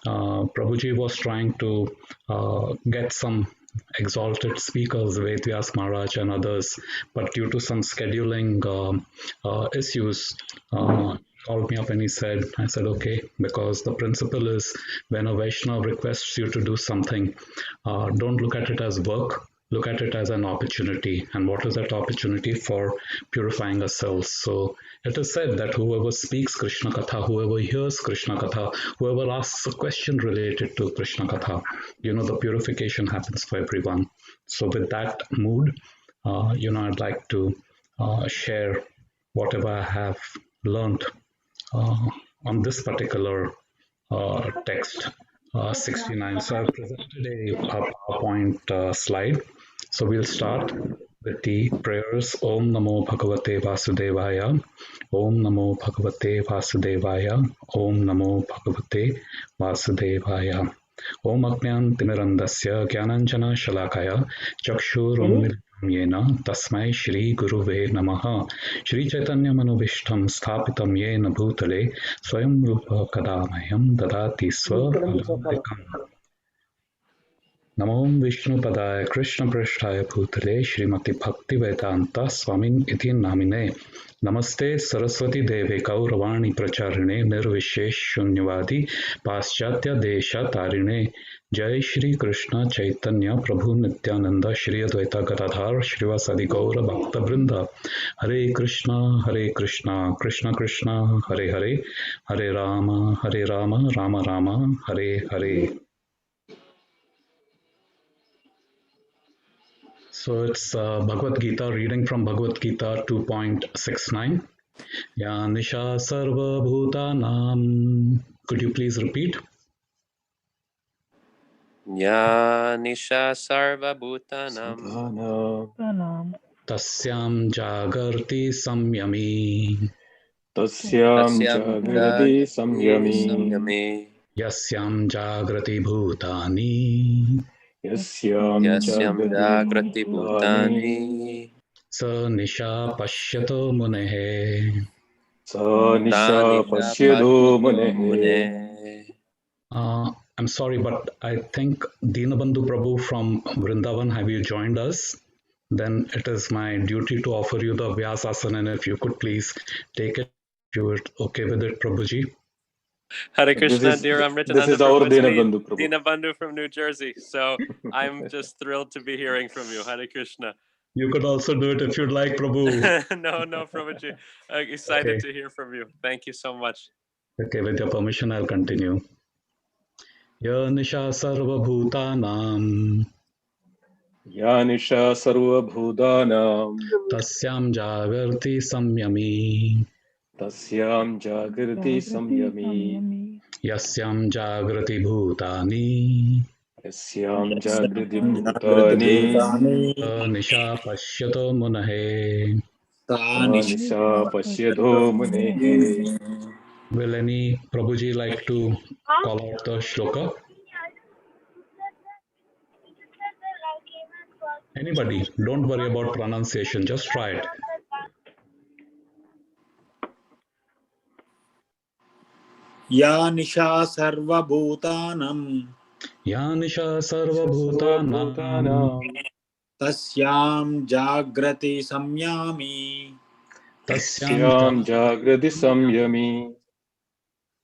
Prabhuji was trying to get some exalted speakers, Vedvyas Maharaj and others, but due to some scheduling issues, called me up and I said, okay, because the principle is when a Vaishnava requests you to do something, don't look at it as work, look at it as an opportunity. And what is that opportunity? For purifying ourselves. So it is said that whoever speaks Krishna Katha, whoever hears Krishna Katha, whoever asks a question related to Krishna Katha, the purification happens for everyone. So with that mood, I'd like to share whatever I have learned on this particular text 69. So I've presented a PowerPoint slide. So we'll start with the prayers. Om Namo Bhagavate Vasudevaya. Om Namo Bhagavate Vasudevaya. Om Namo Bhagavate Vasudevaya. Om Agnan Timirandasya Gyananjana Shalakaya Chakshurunmilitam Yena Tasmai Shri Guruve Namaha. Shri Chaitanya Manubhishtam Sthapitam Yena Bhutale Swayam Rupa Kadamayam Dadati Swapadamrikam. Namo Vishnupadaya Krishna Prasthaya Bhutale Srimati Bhakti Vedanta Swamin Iti Namine. Namaste Saraswati Deve Kauravani Pracharine Nirvishesh Shunyavadi Paschatya Desha Tarine. Jai Shri Krishna Chaitanya Prabhu Nityananda Shri Advaita Gadadhar Shrivasadi Gaura Bhakta Vrinda. Hare Krishna Krishna Krishna Hare Hare Hare Rama Rama Rama Hare Hare. So it's Bhagavad Gita, reading from Bhagavad Gita 2.69. Ya Nisha Sarva Bhutanam. Could you please repeat? Ya Nisha Sarva Bhutanam. Tasyam Jagarti Samyami. Tasyam Jagrati Samyami. Yasyam Jagrati Bhutani. Yasyam Jagrati Bhutani. Sa Nisha Pashyato Munehe. Sa Nisha Pashyato Munehe. I'm sorry, but I think Dinabandhu Prabhu from Vrindavan, have you joined us? Then it is my duty to offer you the Vyasasana, and if you could please take it, if you were okay with it, Prabhuji. Hare Krishna, dear Amritananda. This is our Dinabandhu Prabhu. Dinabandhu from New Jersey. So I'm just thrilled to be hearing from you. Hare Krishna. You could also do it if you'd like, Prabhu. No, Prabhuji. Excited to hear from you. Thank you so much. Okay, with your permission, I'll continue. Ya Nisha Sarva Bhutanam. Ya Nisha Sarva Bhutanam. Tasyam Jagarti Samyami. Tasyam Jagrati Samyami. Yasyam Jagrati Bhutani. Yasyam Jagrati Bhutani. Nisha Pashyato Munahe. Nisha Pashyato Munehe. Will any Prabhuji like to call out the shloka? Anybody? Don't worry about pronunciation, just try it. Ya Nisha Sarva Bhutanam. Ya Nisha Sarva Bhutanam. Tasyam Jagrati Samyami. Tasyam Jagrati Samyami.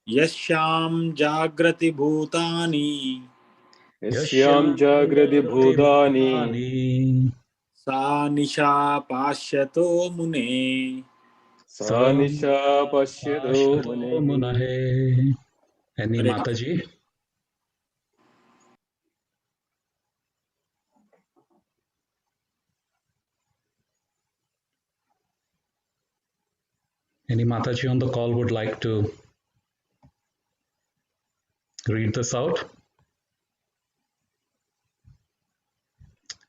Yasyam Jagrati Bhutani. Yasyam Jagrati Bhutani. Sa Nisha Pashyato Mune. Sa Nisha Pashyato Munahe. Any Mataji? Any Mataji on the call would like to read this out?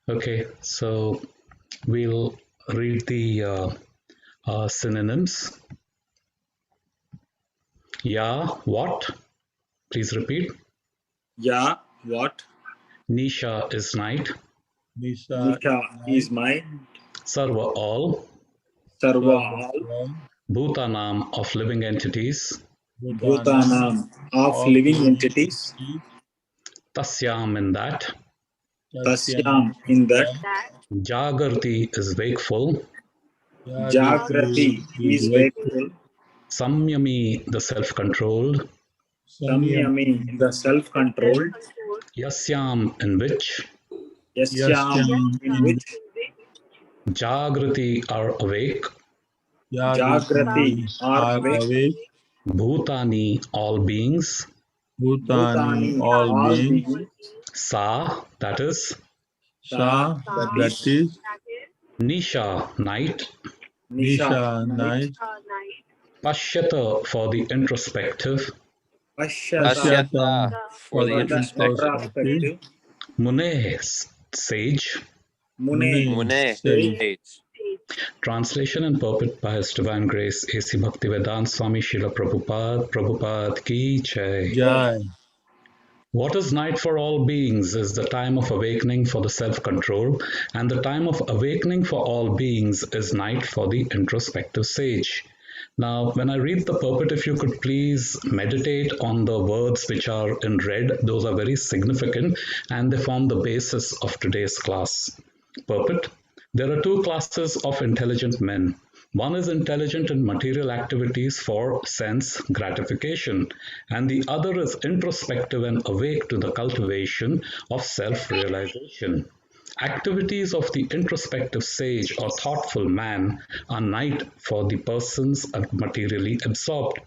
Okay, so we'll read the synonyms. Ya, what? Please repeat. Ya, what? Nisha is night. Nisha is mind. Sarva, all. Sarva, all. Bhutanam, of living entities. Bhutanam of living entities. Tasyam in that. Tasyam in that. Jagarti is wakeful. Jagrati is wakeful. Samyami the self-controlled. Samyami the self-controlled. Yasyam in which. Yasyam in which. Jagrati are awake. Jagrati are awake. Bhutani all beings. Bhutani all beings. Sa that is. Sa that is. Nisha night. Nisha night. Pashyata for the introspective. Pashyata for the introspective. Mune sage. Mune sage. Translation and purport by His Divine Grace A.C. Bhaktivedanta Swami Srila Prabhupada. Prabhupada ki jai. What is night for all beings is the time of awakening for the self-control, and the time of awakening for all beings is night for the introspective sage. Now, when I read the purport, if you could please meditate on the words which are in red, those are very significant and they form the basis of today's class. Purport: there are two classes of intelligent men. One is intelligent in material activities for sense gratification, and the other is introspective and awake to the cultivation of self-realization. Activities of the introspective sage or thoughtful man are night for the persons materially absorbed.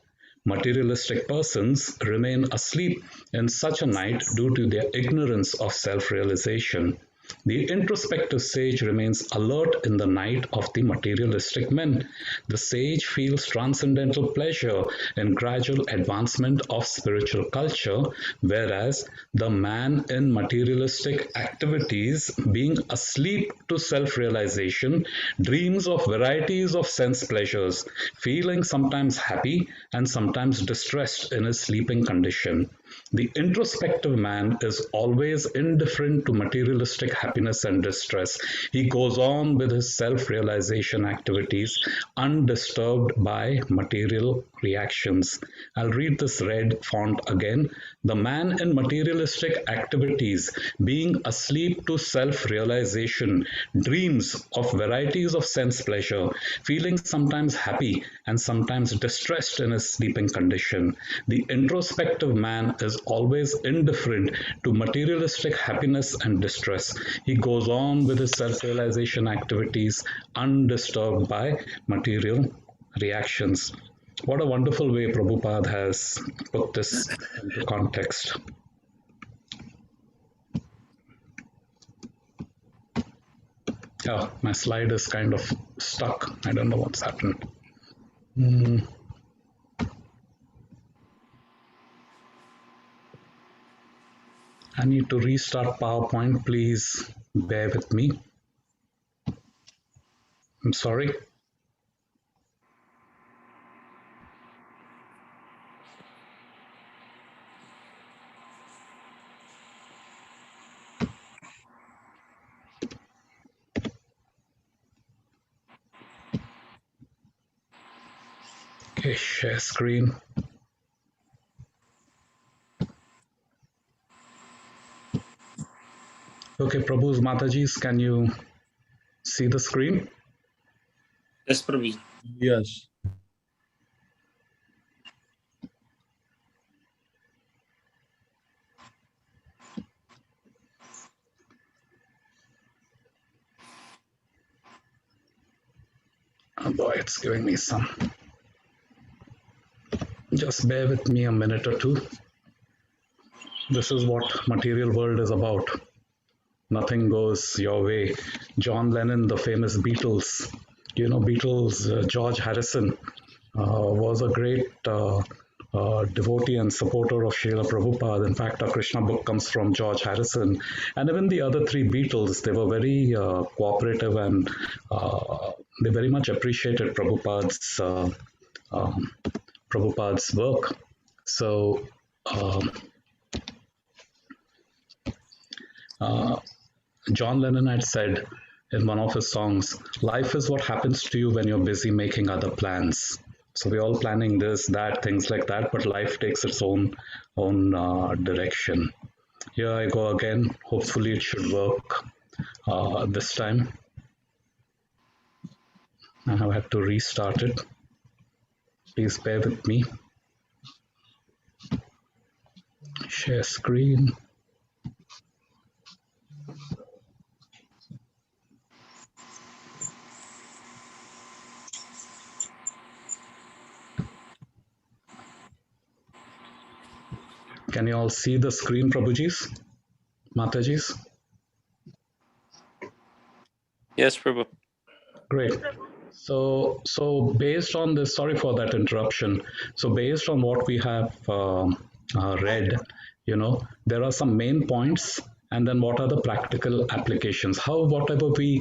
Materialistic persons remain asleep in such a night due to their ignorance of self-realization. The introspective sage remains alert in the night of the materialistic men. The sage feels transcendental pleasure in gradual advancement of spiritual culture, whereas the man in materialistic activities, being asleep to self-realization, dreams of varieties of sense pleasures, feeling sometimes happy and sometimes distressed in his sleeping condition. The introspective man is always indifferent to materialistic happiness and distress. He goes on with his self-realization activities undisturbed by material reactions. I'll read this red font again. The man in materialistic activities, being asleep to self-realization, dreams of varieties of sense pleasure, feeling sometimes happy and sometimes distressed in his sleeping condition. The introspective man is always indifferent to materialistic happiness and distress. He goes on with his self-realization activities undisturbed by material reactions. What a wonderful way Prabhupada has put this into context. Oh, my slide is kind of stuck. I don't know what's happened. I need to restart PowerPoint. Please bear with me. I'm sorry. Okay, share screen. Okay, Prabhu's Matajis, can you see the screen? Yes, Prabhuji. Yes. Oh boy, it's giving me some. Just bear with me a minute or two. This is what material world is about. Nothing goes your way. John Lennon, the famous Beatles, Beatles, George Harrison was a great devotee and supporter of Srila Prabhupada. In fact, our Krishna book comes from George Harrison. And even the other three Beatles, they were very cooperative and they very much appreciated Prabhupada's work. So, John Lennon had said in one of his songs, "Life is what happens to you when you're busy making other plans." So we're all planning this, that, things like that, but life takes its own direction. Here I go again. Hopefully it should work this time. I have had to restart it. Please bear with me. Share screen. Can you all see the screen, Prabhujis? Matajis? Yes, Prabhu. Great. So based on this, sorry for that interruption. So based on what we have read, there are some main points, and then what are the practical applications? How whatever we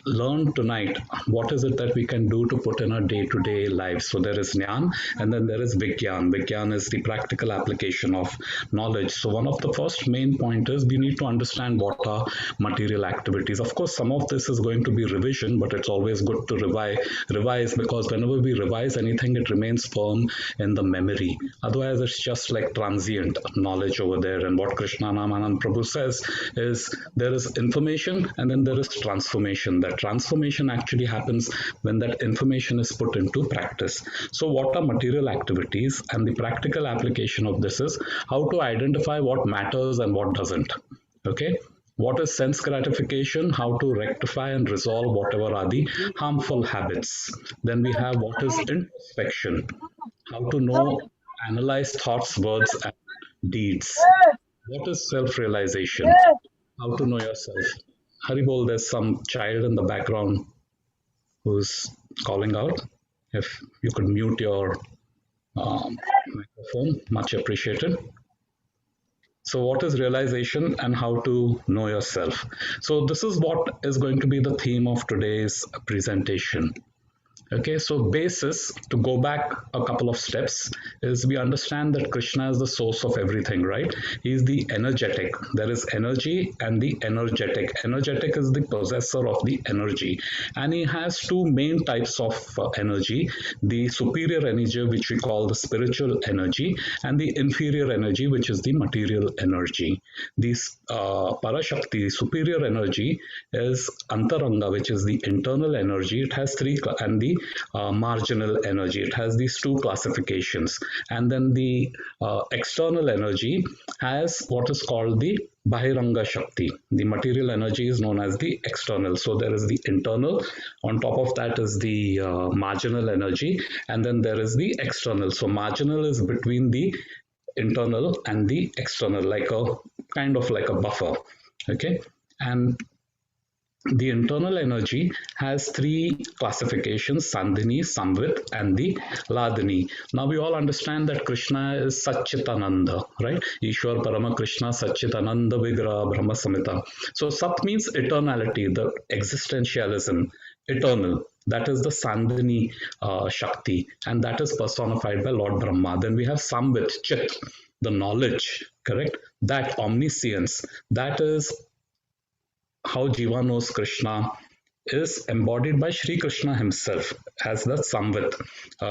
learn tonight, what is it that we can do to put in our day-to-day life? So there is Jnana, and then there is Vigyan. Vigyan is the practical application of knowledge. So one of the first main point is we need to understand what are material activities. Of course, some of this is going to be revision, but it's always good to revise, because whenever we revise anything, it remains firm in the memory. Otherwise, it's just like transient knowledge over there. And what Krishna Namanand Prabhu says is there is information and then there is transformation. That transformation actually happens when that information is put into practice. So what are material activities? And the practical application of this is how to identify what matters and what doesn't. Okay. What is sense gratification? How to rectify and resolve whatever are the harmful habits. Then we have what is introspection. How to know, analyze thoughts, words, and deeds. What is self-realization? How to know yourself. Haribol, there's some child in the background who's calling out. If you could mute your microphone, much appreciated. So what is realization and how to know yourself? So this is what is going to be the theme of today's presentation. Okay, so basis, to go back a couple of steps, is we understand that Krishna is the source of everything, right? He is the energetic. There is energy and the energetic. Energetic is the possessor of the energy. And he has two main types of energy, the superior energy, which we call the spiritual energy, and the inferior energy, which is the material energy. This Parashakti, superior energy, is Antaranga, which is the internal energy. It has three, and the marginal energy. It has these two classifications. And then the external energy has what is called the Bahiranga Shakti. The material energy is known as the external. So there is the internal. On top of that is the marginal energy. And then there is the external. So marginal is between the internal and the external, like a kind of like a buffer. Okay. And the internal energy has three classifications: Sandhini, Samvit, and the Ladini. Now we all understand that Krishna is Satchitananda, right? Ishwar Parama Krishna Satchitananda Vigraha Brahma Samhita. So Sat means eternality, the existentialism, eternal. That is the Sandhini Shakti, and that is personified by Lord Brahma. Then we have Samvit, Chit, the knowledge, correct? That omniscience, that is how Jiva knows Krishna, is embodied by Sri Krishna himself as the Samvit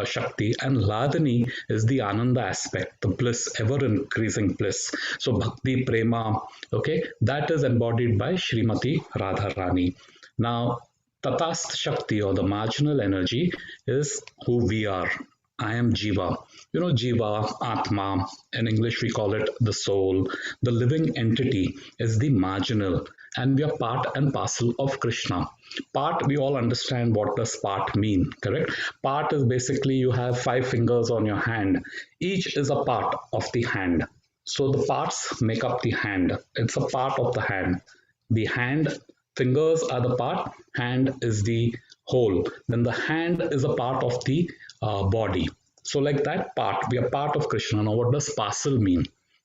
Shakti. And Ladini is the Ananda aspect, the bliss, ever increasing bliss. So Bhakti, Prema, okay, that is embodied by Srimati Radharani. Now, Tatast Shakti, or the marginal energy, is who we are. I am Jiva. Jiva, Atma, in English we call it the soul. The living entity is the marginal, and we are part and parcel of Krishna. Part, we all understand what does part mean, correct? Part is basically you have 5 fingers on your hand. Each is a part of the hand. So the parts make up the hand. It's a part of the hand. The hand, fingers are the part, hand is the whole. Then the hand is a part of the body. So like that part, we are part of Krishna. Now what does parcel mean?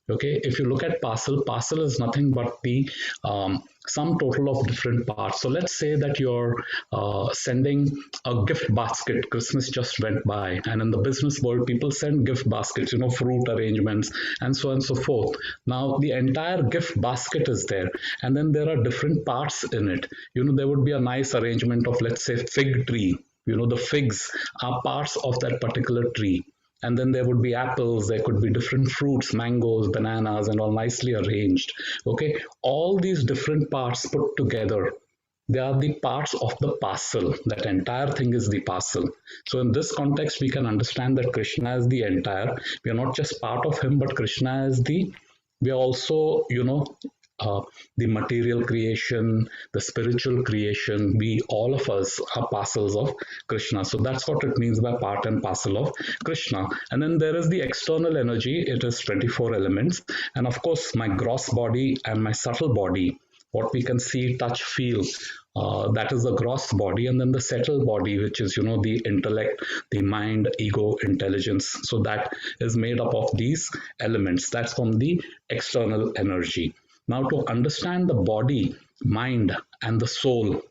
Okay, if you look at parcel, parcel is nothing but the sum total of different parts. So let's say that you're sending a gift basket. Christmas just went by, and in the business world, people send gift baskets, fruit arrangements and so on and so forth. Now the entire gift basket is there, and then there are different parts in it. There would be a nice arrangement of, let's say, fig tree. The figs are parts of that particular tree. And then there would be apples, there could be different fruits, mangoes, bananas, and all nicely arranged. Okay, all these different parts put together, they are the parts of the parcel. That entire thing is the parcel. So in this context, we can understand that Krishna is the entire. We are not just part of him, but Krishna is we are also, the material creation, the spiritual creation. We, all of us, are parcels of Krishna. So that's what it means by part and parcel of Krishna. And then there is the external energy. It is 24 elements. And of course, my gross body and my subtle body, what we can see, touch, feel, that is the gross body. And then the subtle body, which is, the intellect, the mind, ego, intelligence. So that is made up of these elements. That's from the external energy. Now, to understand the body, mind, and the soul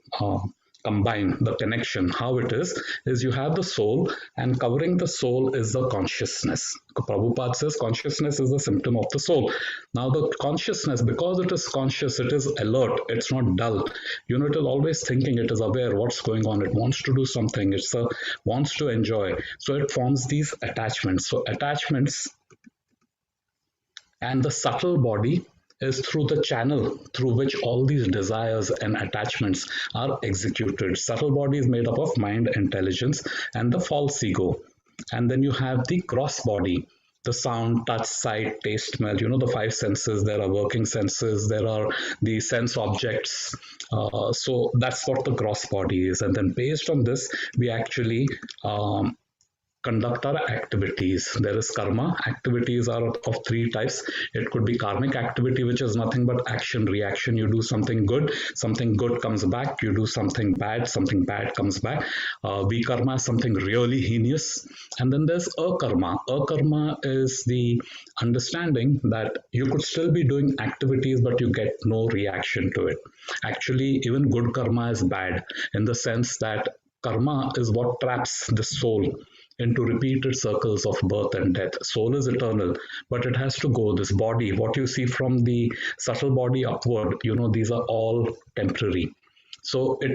combine, the connection, how it is you have the soul, and covering the soul is the consciousness. Prabhupada says consciousness is the symptom of the soul. Now, the consciousness, because it is conscious, it is alert, it's not dull. It is always thinking, it is aware what's going on, it wants to do something, it wants to enjoy. So it forms these attachments. So attachments and the subtle body is through the channel through which all these desires and attachments are executed. Subtle body is made up of mind, intelligence, and the false ego. And then you have the gross body, the sound, touch, sight, taste, smell, the five senses. There are working senses, there are the sense objects. So that's what the gross body is. And then based on this, we actually conduct our activities. There is karma. Activities are of three types. It could be karmic activity, which is nothing but action, reaction. You do something good comes back. You do something bad comes back. Vikarma is something really heinous. And then there's akarma. Akarma is the understanding that you could still be doing activities, but you get no reaction to it. Actually, even good karma is bad in the sense that karma is what traps the soul into repeated circles of birth and death. Soul is eternal, but it has to go. This body, what you see from the subtle body upward, these are all temporary. So it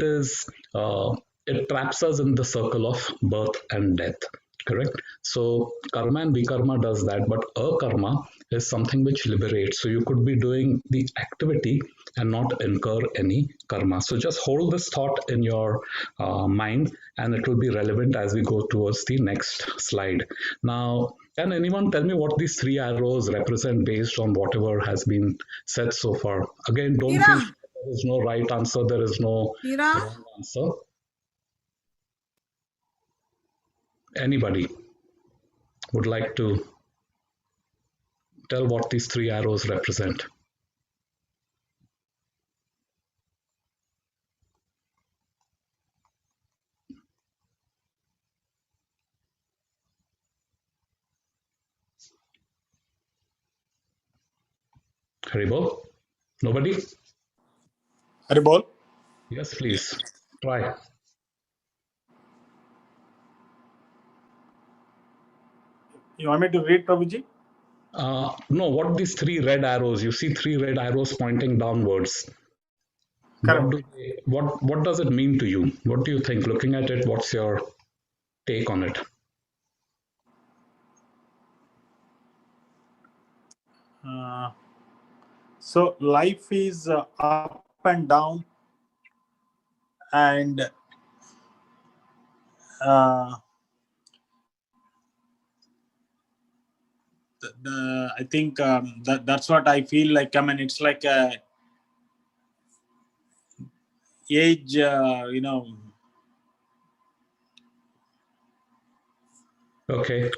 traps us in the circle of birth and death. Correct? So karma and vikarma does that, but akarma is something which liberates. So you could be doing the activity and not incur any karma. So just hold this thought in your mind, and it will be relevant as we go towards the next slide. Now, can anyone tell me what these three arrows represent based on whatever has been said so far? Again, don't feel there is no right answer, there is no wrong answer. Anybody would like to tell what these three arrows represent? Haribol? Nobody? Haribol? Yes, please. Try. You want me to read, Prabhuji? No, what these three red arrows? You see three red arrows pointing downwards. What does it mean to you? What do you think? Looking at it, what's your take on it? So life is up and down, and I think that's what I feel like. I mean, it's like a age, Okay.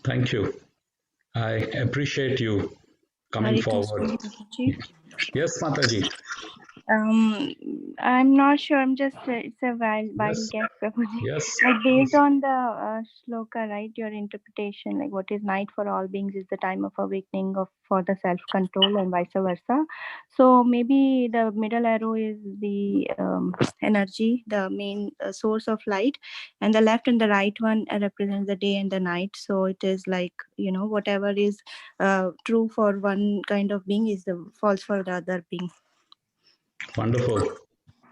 Thank you. I appreciate you coming forward. Yes, Mataji. I'm not sure. I'm just it's a wild guess, Prabhuji. Yes. Like based on the shloka, right? Your interpretation, like what is night for all beings is the time of awakening for the self-control and vice versa. So maybe the middle arrow is the energy, the main source of light, and the left and the right one represents the day and the night. So it is like whatever is true for one kind of being is the false for the other being. Wonderful.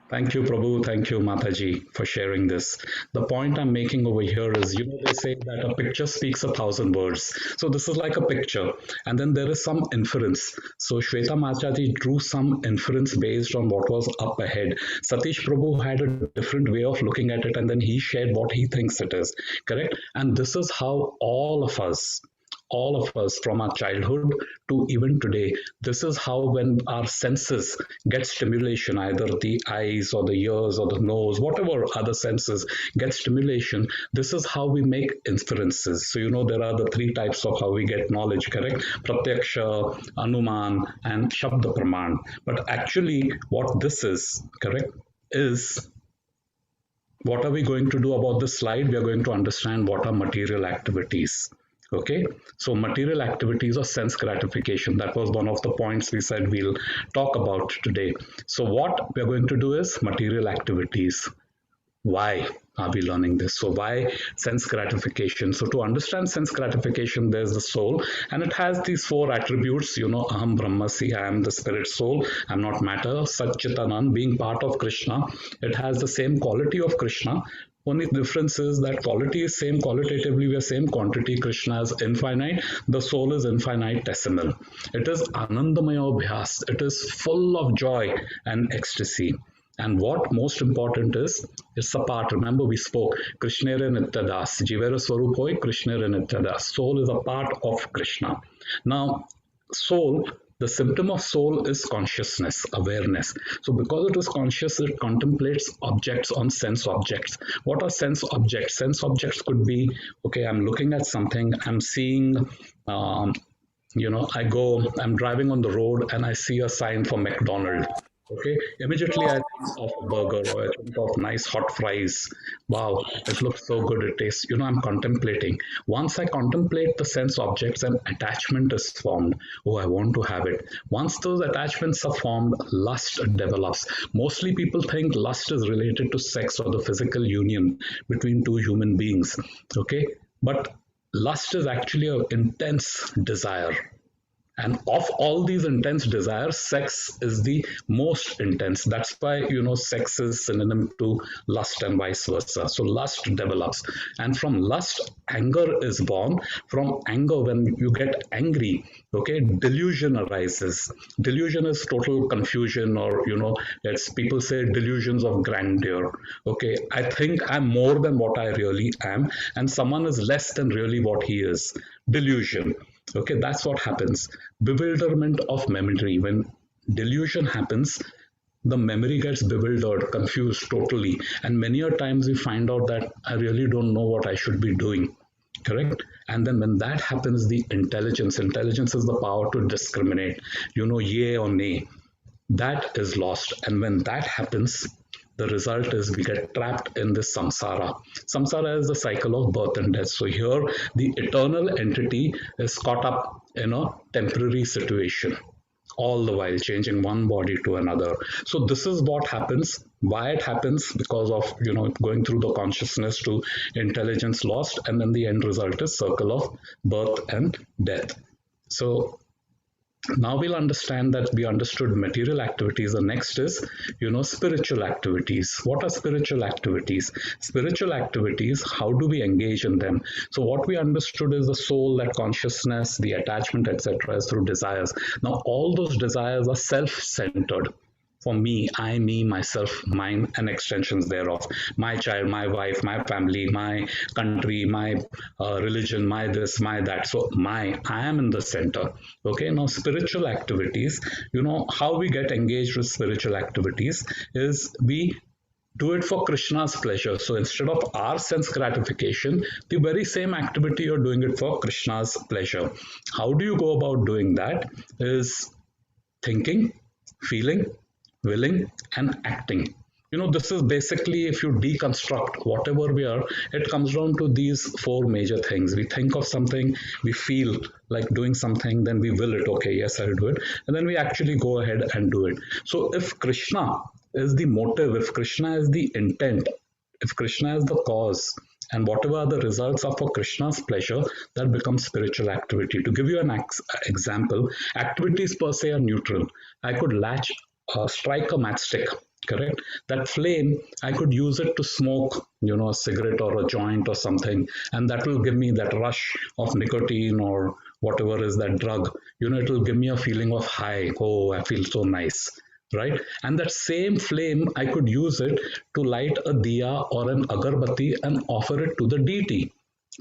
Thank you, Prabhu. Thank you, Mataji, for sharing this. The point I'm making over here is, they say that a picture speaks 1,000 words. So this is like a picture, and then there is some inference. So Shweta Mataji drew some inference based on what was up ahead. Satish Prabhu had a different way of looking at it, and then he shared what he thinks it is. Correct? And this is how all of us from our childhood to even today, this is how when our senses get stimulation, either the eyes or the ears or the nose, whatever other senses get stimulation, this is how we make inferences. So there are the three types of how we get knowledge, correct? Pratyaksha, Anuman, and Shabda Praman. But actually what this is, correct, is what are we going to do about this slide? We are going to understand what are material activities. Okay, so material activities or sense gratification, that was one of the points we said we'll talk about today. So what we're going to do is material activities. Why are we learning this? So why sense gratification? So to understand sense gratification, there's the soul, and it has these four attributes, Aham Brahmasi, I am the spirit soul, I'm not matter, Sat Chit Anand, being part of Krishna. It has the same quality of Krishna. Only difference is that quality is same qualitatively, we are same quantity. Krishna is infinite, the soul is infinitesimal. It is Anandamaya Bhyas, it is full of joy and ecstasy. And what most important is, it's a part. Remember we spoke, Krishnere Nityadas, Jivera Swarupoi, Krishnere Nityadas. Soul is a part of Krishna. Now, soul, the symptom of soul is consciousness, awareness. So because it is conscious, it contemplates objects on sense objects. What are sense objects? Sense objects could be, okay, I'm looking at something, I'm seeing, I'm driving on the road and I see a sign for McDonald's. Okay, immediately I think of a burger or I think of nice hot fries. Wow, it looks so good, it tastes. I'm contemplating. Once I contemplate the sense objects, an attachment is formed. Oh, I want to have it. Once those attachments are formed, lust develops. Mostly people think lust is related to sex or the physical union between two human beings. Okay, but lust is actually an intense desire. And of all these intense desires, sex is the most intense. That's why, sex is synonym to lust and vice versa. So lust develops. And from lust, anger is born. From anger, when you get angry, okay, delusion arises. Delusion is total confusion, or, it's people say delusions of grandeur. Okay, I think I'm more than what I really am, and someone is less than really what he is. Delusion. Okay, that's what happens. Bewilderment of memory. When delusion happens, the memory gets bewildered, confused totally. And many a times we find out that I really don't know what I should be doing. Correct? And then when that happens, the intelligence is the power to discriminate, yay or nay. That is lost. And when that happens, the result is we get trapped in this samsara. Samsara is the cycle of birth and death. So here the eternal entity is caught up in a temporary situation, all the while changing one body to another. So this is what happens. Why it happens? Because of going through the consciousness to intelligence lost, and then the end result is circle of birth and death. So now we'll understand that we understood material activities. The next is, spiritual activities. What are spiritual activities? Spiritual activities, how do we engage in them? So what we understood is the soul, that consciousness, the attachment, etc. is through desires. Now all those desires are self-centered. For me, I, me, myself, mine, and extensions thereof. My child, my wife, my family, my country, my religion, my this, my that. So I am in the center. Okay, now spiritual activities, how we get engaged with spiritual activities is we do it for Krishna's pleasure. So instead of our sense gratification, the very same activity you're doing it for Krishna's pleasure. How do you go about doing that? Is thinking, feeling, willing, and acting. This is basically, if you deconstruct whatever we are, it comes down to these four major things. We think of something, we feel like doing something, then we will it. Okay, yes, I'll do it. And then we actually go ahead and do it. So if Krishna is the motive, if Krishna is the intent, if Krishna is the cause, and whatever the results are for Krishna's pleasure, that becomes spiritual activity. To give you an example, activities per se are neutral. I could strike a matchstick correct? That flame, I could use it to smoke, a cigarette or a joint or something, and that will give me that rush of nicotine or whatever is that drug. It will give me a feeling of high. Oh, I feel so nice, right? And that same flame, I could use it to light a diya or an agarbatti and offer it to the deity,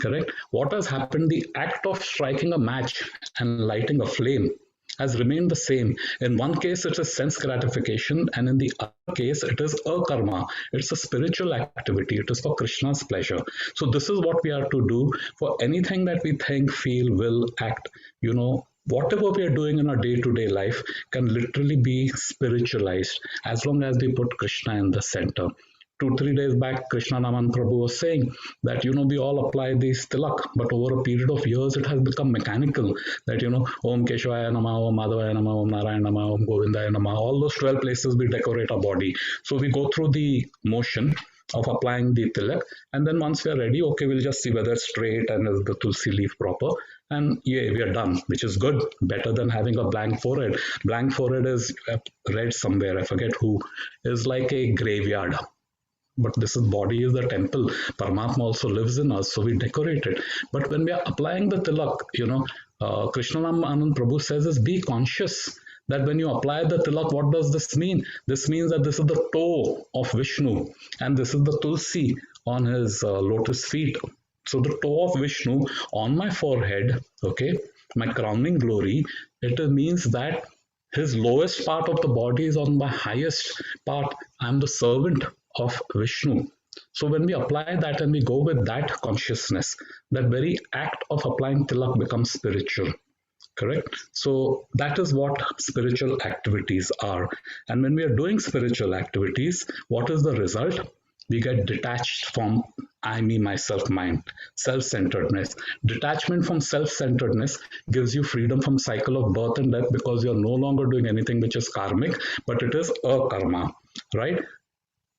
correct? What has happened? The act of striking a match and lighting a flame has remained the same. In one case, it is sense gratification, and in the other case, it is a karma. It's a spiritual activity. It is for Krishna's pleasure. So this is what we are to do for anything that we think, feel, will, act. Whatever we are doing in our day-to-day life can literally be spiritualized as long as we put Krishna in the center. 2-3 days back, Krishna Naman Prabhu was saying that, we all apply these tilak, but over a period of years, it has become mechanical that, Om Keshvaya Namah, Om Madhavaya Namah, Om Narayana Namah, Om Govindaya Namah, all those 12 places we decorate our body. So we go through the motion of applying the tilak, and then once we are ready, okay, we'll just see whether it's straight and is the tulsi leaf proper, and yeah, we are done, which is good, better than having a blank forehead. Blank forehead is read somewhere, I forget who, is like a graveyard. But body is the temple. Paramatma also lives in us, so we decorate it. But when we are applying the tilak, Krishna Anand Prabhu says is be conscious that when you apply the tilak, what does this mean? This means that this is the toe of Vishnu, and this is the tulsi on his lotus feet. So the toe of Vishnu on my forehead, okay, my crowning glory, it means that his lowest part of the body is on my highest part. I'm the servant of Vishnu. So when we apply that and we go with that consciousness, that very act of applying tilak becomes spiritual, correct? So that is what spiritual activities are. And when we are doing spiritual activities, what is the result? We get detached from I, me, myself, mind, self-centeredness. Detachment from self-centeredness gives you freedom from cycle of birth and death, because you're no longer doing anything which is karmic, but it is a karma, right?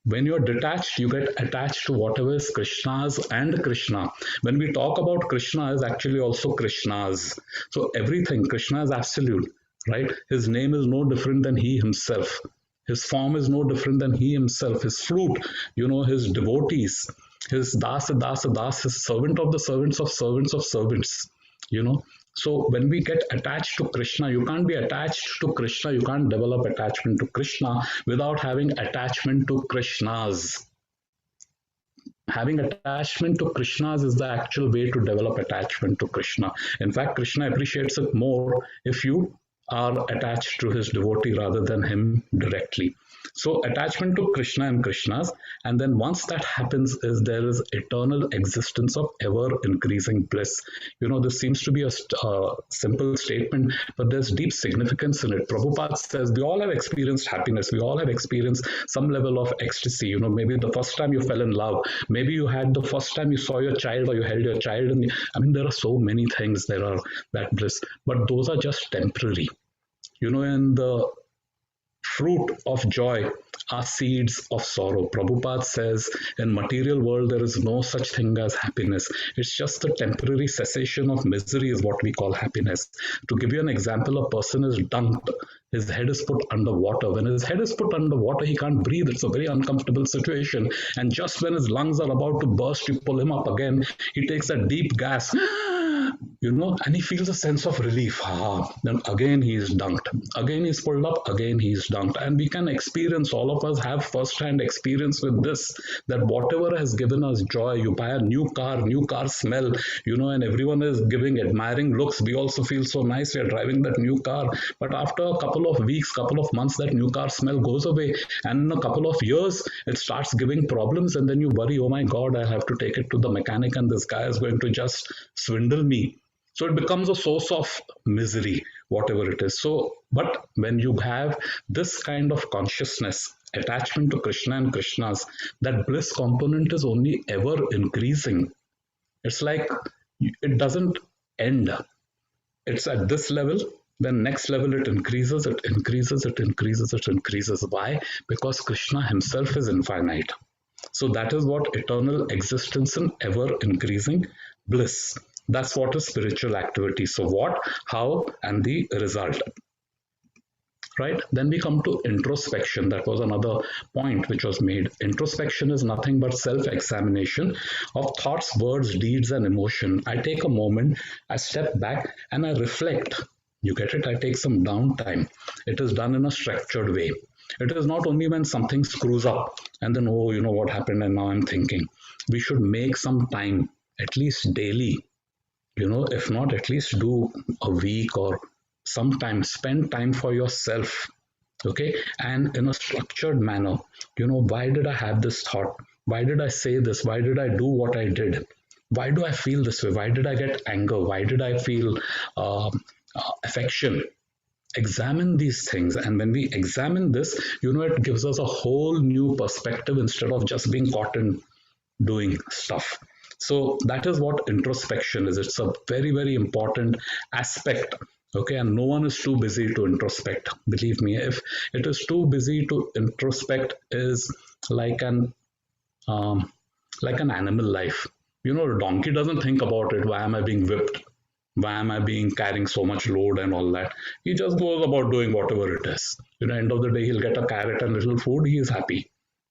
When you're detached, you get attached to whatever is Krishna's and Krishna. When we talk about Krishna, is actually also Krishna's. So everything, Krishna is absolute, right? His name is no different than he himself. His form is no different than he himself. His flute, his devotees, his das, his servant of the servants of servants of servants, So when we get attached to Krishna, you can't be attached to Krishna, you can't develop attachment to Krishna without having attachment to Krishna's. Having attachment to Krishna's is the actual way to develop attachment to Krishna. In fact, Krishna appreciates it more if you are attached to his devotee rather than him directly. So attachment to Krishna and Krishna's, and then once that happens, there is eternal existence of ever increasing bliss. This seems to be a simple statement, but there's deep significance in it. Prabhupada says we all have experienced happiness, we all have experienced some level of ecstasy. Maybe the first time you fell in love, maybe you had the first time you saw your child or you held your child, and there are so many things there are that bliss, but those are just temporary. And the fruit of joy are seeds of sorrow. Prabhupada says in material world there is no such thing as happiness. It's just the temporary cessation of misery is what we call happiness. To give you an example, a person is dunked. His head is put under water. When his head is put under water, he can't breathe. It's a very uncomfortable situation. And just when his lungs are about to burst, you pull him up again. He takes a deep gas. And he feels a sense of relief. Then again he is dunked. Again he's pulled up, again he is dunked. And we can experience, all of us have first-hand experience with this, that whatever has given us joy, you buy a new car smell, and everyone is giving admiring looks. We also feel so nice, we are driving that new car. But after a couple of weeks, couple of months, that new car smell goes away. And in a couple of years, it starts giving problems. And then you worry, oh my God, I have to take it to the mechanic and this guy is going to just swindle me. So it becomes a source of misery, whatever it is. But when you have this kind of consciousness, attachment to Krishna and Krishna's, that bliss component is only ever increasing. It's like it doesn't end. It's at this level, then next level it increases. Why? Because Krishna himself is infinite. So that is what eternal existence in ever increasing bliss. That's what is spiritual activity. So what, how, and the result. right? Then we come to introspection. That was another point which was made. Introspection is nothing but self-examination of thoughts, words, deeds, and emotion. I take a moment, I step back, and I reflect. You get it? I take some downtime. It is done in a structured way. It is not only when something screws up and then, oh, you know what happened, and now I'm thinking. We should make some time, at least daily, if not, at least do a week or sometimes spend time for yourself, okay, and in a structured manner. Why did I have this thought? Why did I say this? Why did I do what I did? Why do I feel this way? Why did I get anger? Why did I feel affection? Examine these things, and when we examine this, it gives us a whole new perspective instead of just being caught in doing stuff. So that is what introspection is. It's a very, very important aspect. Okay, and no one is too busy to introspect. Believe me, if it is too busy to introspect, is like an animal life. A donkey doesn't think about it. Why am I being whipped? Why am I being carrying so much load and all that? He just goes about doing whatever it is. End of the day, he'll get a carrot and little food. He is happy.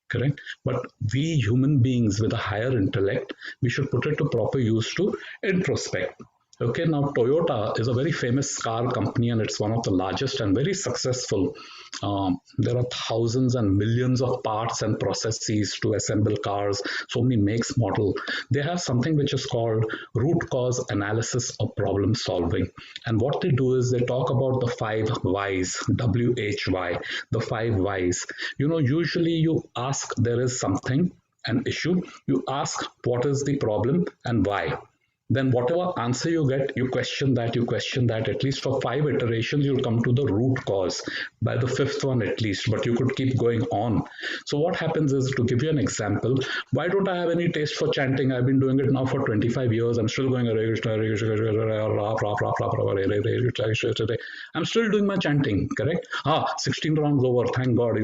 Correct? But we human beings with a higher intellect, we should put it to proper use to introspect. Okay, now Toyota is a very famous car company, and it's one of the largest and very successful. There are thousands and millions of parts and processes to assemble cars, so many makes, model. They have something which is called root cause analysis of problem solving. And what they do is they talk about the 5 whys, WHY, the 5 whys. Usually you ask, there is something, an issue, you ask what is the problem and why. Then whatever answer you get, you question that, at least for 5 iterations, you'll come to the root cause by the 5th one at least, but you could keep going on. So what happens is, to give you an example, why don't I have any taste for chanting? I've been doing it now for 25 years. I'm still going, I'm still doing my chanting, correct? 16 rounds over, thank God.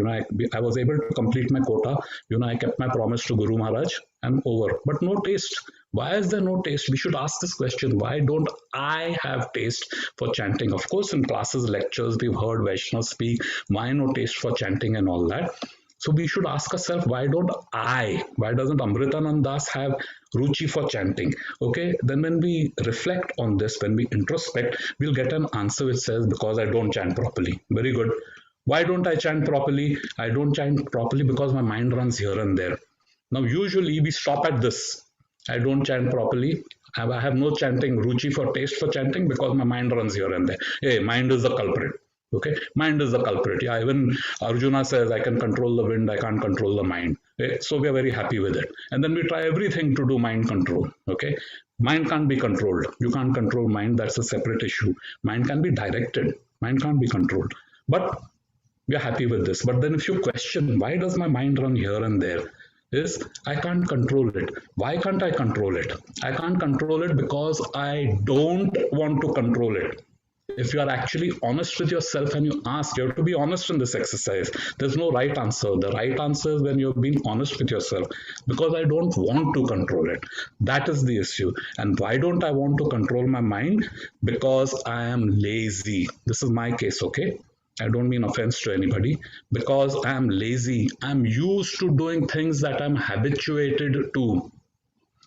I was able to complete my quota. I kept my promise to Guru Maharaj and over, but no taste. Why is there no taste? We should ask this question. Why don't I have taste for chanting? Of course, in classes, lectures, we've heard Vaishnavas speak, why no taste for chanting and all that. So we should ask ourselves, why doesn't Amritananda have ruchi for chanting? Okay, then when we reflect on this, when we introspect, we'll get an answer which says, because I don't chant properly. Very good. Why don't I chant properly? I don't chant properly because my mind runs here and there. Now, usually we stop at this. I don't chant properly. I have no chanting ruchi for taste for chanting because my mind runs here and there. Hey, mind is the culprit. Okay, mind is the culprit. Yeah, even Arjuna says, I can control the wind, I can't control the mind. Okay? So we are very happy with it. And then we try everything to do mind control. Okay, mind can't be controlled. You can't control mind. That's a separate issue. Mind can be directed. Mind can't be controlled. But we are happy with this. But then if you question, why does my mind run here and there? Is I can't control it. Why can't I control it? I can't control it because I don't want to control it. If you are actually honest with yourself and you ask, you have to be honest in this exercise. There's no right answer. The right answer is when you're being honest with yourself. Because I don't want to control it. That is the issue. And why don't I want to control my mind? Because I am lazy. This is my case, okay? I don't mean offense to anybody. Because I am lazy. I'm used to doing things that I'm habituated to.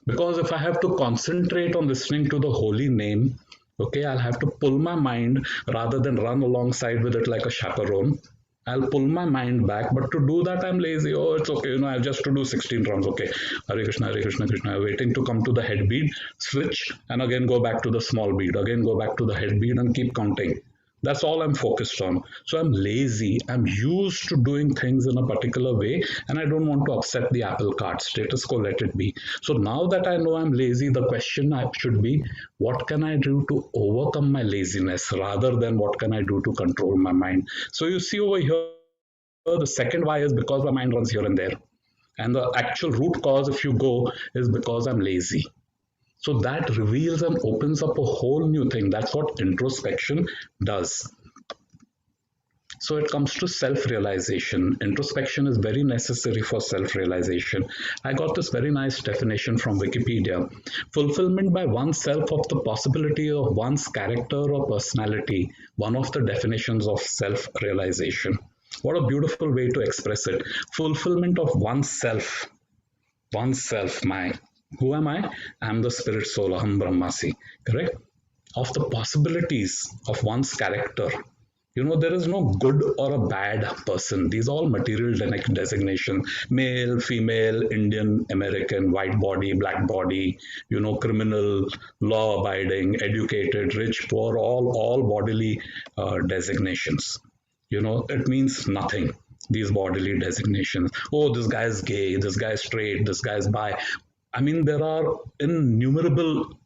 Because if I have to concentrate on listening to the holy name, okay, I'll have to pull my mind rather than run alongside with it like a chaperone. I'll pull my mind back, but to do that, I'm lazy. Oh, it's okay. I have just to do 16 rounds. Okay. Hare Krishna, Krishna. Waiting to come to the head beat, switch, and again go back to the small beat. Again go back to the head beat and keep counting. That's all I'm focused on. So I'm lazy. I'm used to doing things in a particular way, and I don't want to upset the apple cart. Status quo, let it be. So now that I know I'm lazy, the question should be, what can I do to overcome my laziness rather than what can I do to control my mind? So you see over here, the second why is because my mind runs here and there. And the actual root cause, if you go, is because I'm lazy. So that reveals and opens up a whole new thing. That's what introspection does. So it comes to self-realization. Introspection is very necessary for self-realization. I got this very nice definition from Wikipedia. Fulfillment by oneself of the possibility of one's character or personality, one of the definitions of self-realization. What a beautiful way to express it. Fulfillment of oneself. Oneself, who am I? I am the spirit soul, Aham Brahmasi, correct? Of the possibilities of one's character. There is no good or a bad person. These are all material designation. Male, female, Indian, American, white body, black body, criminal, law-abiding, educated, rich, poor, all bodily designations. It means nothing. These bodily designations. Oh, this guy is gay, this guy is straight, this guy is bi. I mean, there are innumerable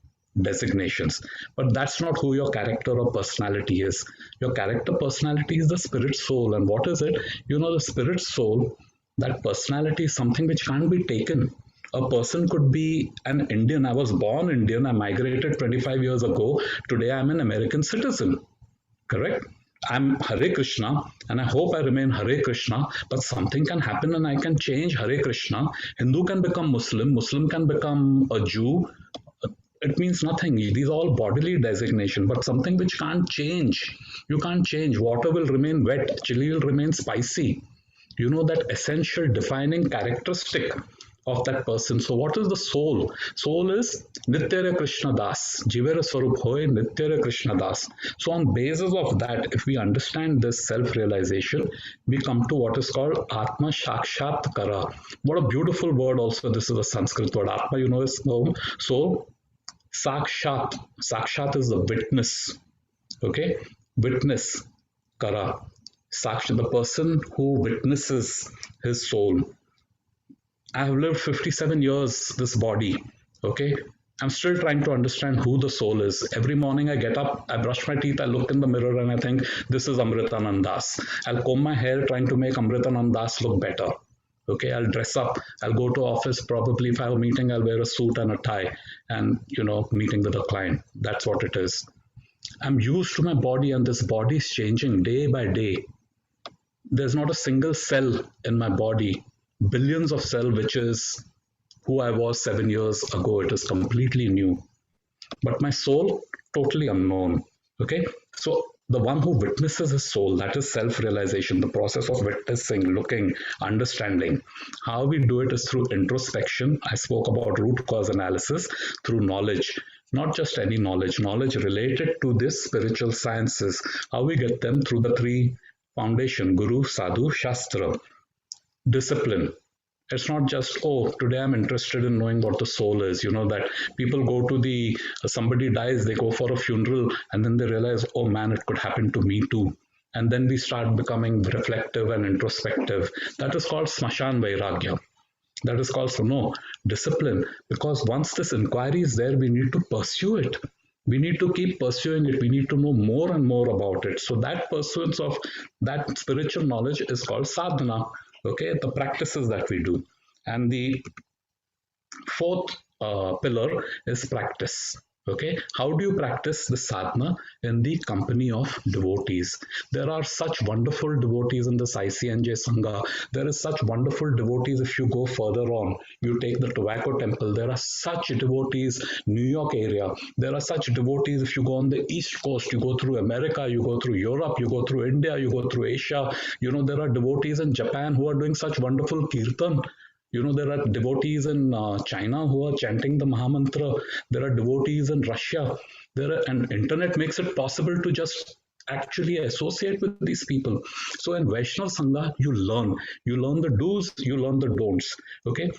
designations, but that's not who your character or personality is. Your character personality is the spirit soul. And what is it? The spirit soul, that personality is something which can't be taken. A person could be an Indian. I was born Indian. I migrated 25 years ago. Today I'm an American citizen. Correct? I'm Hare Krishna and I hope I remain Hare Krishna, but something can happen and I can change Hare Krishna. Hindu can become Muslim, Muslim can become a Jew. It means nothing. These are all bodily designation, but something which can't change. You can't change. Water will remain wet, chili will remain spicy. That essential defining characteristic of that person. So what is the soul? Soul is Nityara Krishna Das. Jivera Swarup Hoy Nityara Krishna Das. So on basis of that, if we understand this self-realization, we come to what is called Atma Shakshat Kara. What a beautiful word also. This is a Sanskrit word. Atma, is soul. Sakshat. Sakshat is the witness. Okay? Witness. Kara. Sakshat, the person who witnesses his soul. I have lived 57 years, this body, okay? I'm still trying to understand who the soul is. Every morning I get up, I brush my teeth, I look in the mirror and I think, this is Amritananda's. I'll comb my hair trying to make Amritananda's look better. Okay, I'll dress up, I'll go to office, probably if I have a meeting, I'll wear a suit and a tie and, meeting with a client. That's what it is. I'm used to my body and this body is changing day by day. There's not a single cell in my body, billions of cells, which is who I was 7 years ago. It is completely new. But my soul, totally unknown. Okay, so the one who witnesses his soul, that is self-realization, the process of witnessing, looking, understanding. How we do it is through introspection. I spoke about root cause analysis, through knowledge. Not just any knowledge, knowledge related to this spiritual sciences. How we get them? Through the three foundation, Guru, Sadhu, Shastra. Discipline. It's not just, oh, today I'm interested in knowing what the soul is. That people go to somebody dies, they go for a funeral and then they realize, oh man, it could happen to me too. And then we start becoming reflective and introspective. That is called Smashan Vairagya. That is called, discipline. Because once this inquiry is there, we need to pursue it. We need to keep pursuing it. We need to know more and more about it. So that pursuance of that spiritual knowledge is called sadhana. Okay, the practices that we do. And the fourth pillar is practice. Okay, how do you practice the sadhana? In the company of devotees. There are such wonderful devotees in this ICNJ Sangha. There is such wonderful devotees if you go further on. You take the Tobacco Temple. There are such devotees, New York area. There are such devotees if you go on the East Coast. You go through America, you go through Europe, you go through India, you go through Asia. There are devotees in Japan who are doing such wonderful kirtan. There are devotees in China who are chanting the Mahamantra. There are devotees in Russia. And internet makes it possible to just actually associate with these people. So in Vaishnava Sangha, you learn the do's, you learn the don'ts. Okay.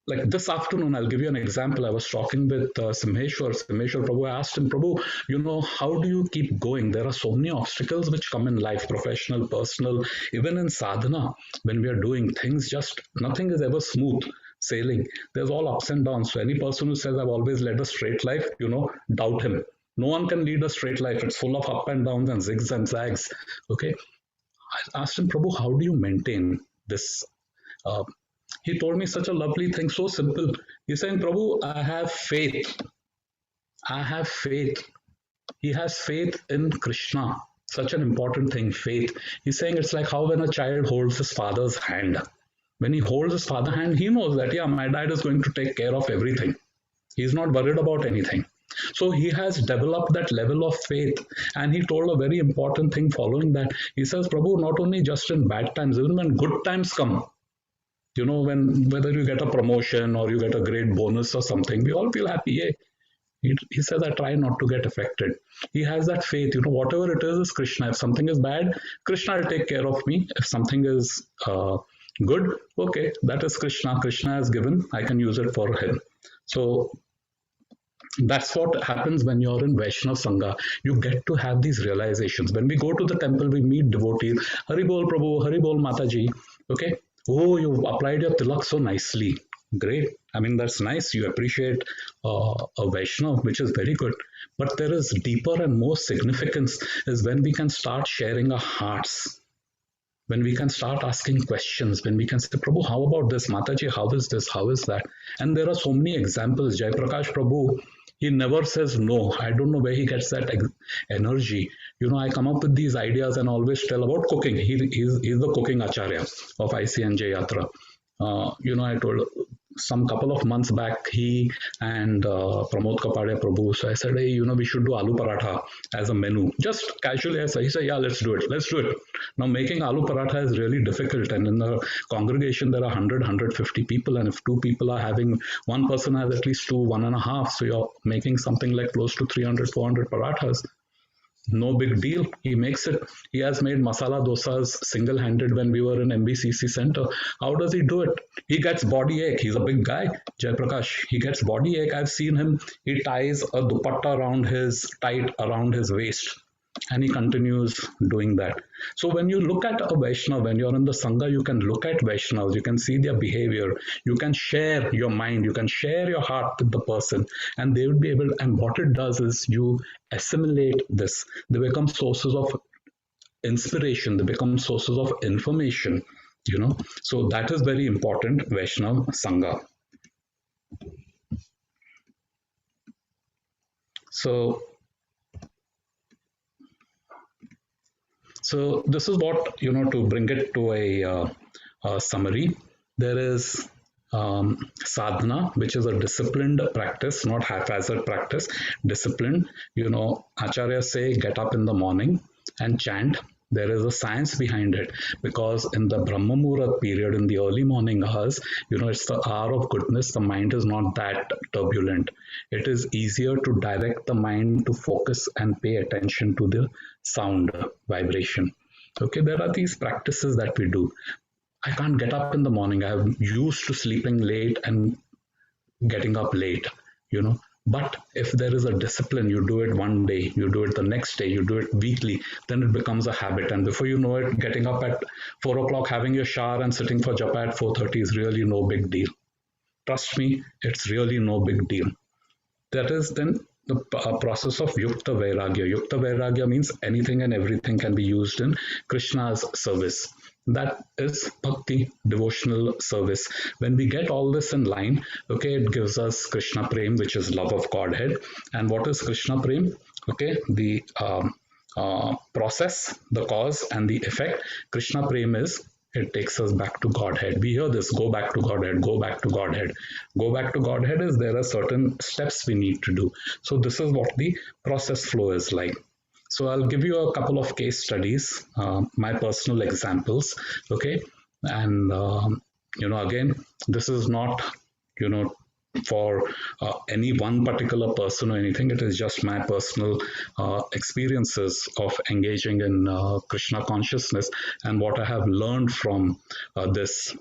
Like this afternoon, I'll give you an example. I was talking with Simheshwar Prabhu. I asked him, Prabhu, how do you keep going? There are so many obstacles which come in life, professional, personal, even in sadhana. When we are doing things, nothing is ever smooth sailing. There's all ups and downs. So any person who says, I've always led a straight life, doubt him. No one can lead a straight life. It's full of up and downs and zigs and zags. Okay. I asked him, Prabhu, how do you maintain this? He told me such a lovely thing, so simple. He's saying, Prabhu, I have faith. I have faith. He has faith in Krishna. such an important thing, faith. He's saying it's like how when a child holds his father's hand. When he holds his father's hand, he knows that, yeah, my dad is going to take care of everything. He's not worried about anything. So he has developed that level of faith. And he told a very important thing following that. He says, Prabhu, not only just in bad times, even when good times come, you know, when whether you get a promotion or you get a great bonus or something, we all feel happy. Yeah. He says, I try not to get affected. He has that faith, you know, whatever it is Krishna. If something is bad, Krishna will take care of me. If something is good, okay, that is Krishna. Krishna has given, I can use it for him. So that's what happens when you're in Vaishnava Sangha. You get to have these realizations. When we go to the temple, we meet devotees. Hari Bol Prabhu, Hari Bol Mataji. Okay. Oh, you applied your tilak so nicely. Great. I mean, that's nice. You appreciate a Vaishnava, which is very good. But there is deeper and more significance is when we can start sharing our hearts. When we can start asking questions, when we can say, Prabhu, how about this? Mataji, how is this? How is that? And there are so many examples. Jai Prakash Prabhu, he never says no. I don't know where he gets that energy. You know, I come up with these ideas and always tell about cooking. He's the cooking acharya of ICNJ Yatra. You know, I told some couple of months back, he and Pramod Kapadia Prabhu, so I said, hey, you know, we should do aloo paratha as a menu. Just casually, I said, he said, yeah, let's do it. Let's do it. Now, making aloo paratha is really difficult. And in the congregation, there are 100, 150 people. And if two people are having, one person has at least two, 1.5. So you're making something like close to 300, 400 parathas. No big deal. He makes it. He has made masala dosas single-handed when we were in MBCC center. How does he do it? He gets body ache. He's a big guy, Jai Prakash. He gets body ache. I've seen him. He ties a dupatta tight around his waist. And he continues doing that. So when you look at a Vaishnava, when you're in the Sangha, you can look at Vaishnavas, you can see their behavior, you can share your mind, you can share your heart with the person, and they would be able, and what it does is you assimilate this. They become sources of inspiration, they become sources of information, you know. So that is very important, Vaishnava Sangha. So this is what, you know, to bring it to a summary. There is sadhana, which is a disciplined practice, not haphazard practice, disciplined. You know, acharyas say get up in the morning and chant. There is a science behind it, because in the Brahma Muhurat period, in the early morning hours, you know, it's the hour of goodness. The mind is not that turbulent. It is easier to direct the mind to focus and pay attention to the sound vibration. Okay, there are these practices that we do. I can't get up in the morning. I'm used to sleeping late and getting up late, you know. But if there is a discipline, you do it one day, you do it the next day, you do it weekly, then it becomes a habit. And before you know it, getting up at 4 o'clock, having your shower and sitting for japa at 4:30 is really no big deal. Trust me, it's really no big deal. That is then the process of Yukta Vairagya. Yukta Vairagya means anything and everything can be used in Krishna's service. That is bhakti, devotional service. When we get all this in line, okay, it gives us Krishna Prem, which is love of Godhead. And what is Krishna Prem? Okay, the process, the cause, and the effect. Krishna Prem is, it takes us back to Godhead. We hear this, go back to Godhead, go back to Godhead. Go back to Godhead is there are certain steps we need to do. So this is what the process flow is like. So I'll give you a couple of case studies, my personal examples, okay? And, you know, again, this is not, you know, for any one particular person or anything. It is just my personal experiences of engaging in Krishna consciousness and what I have learned from this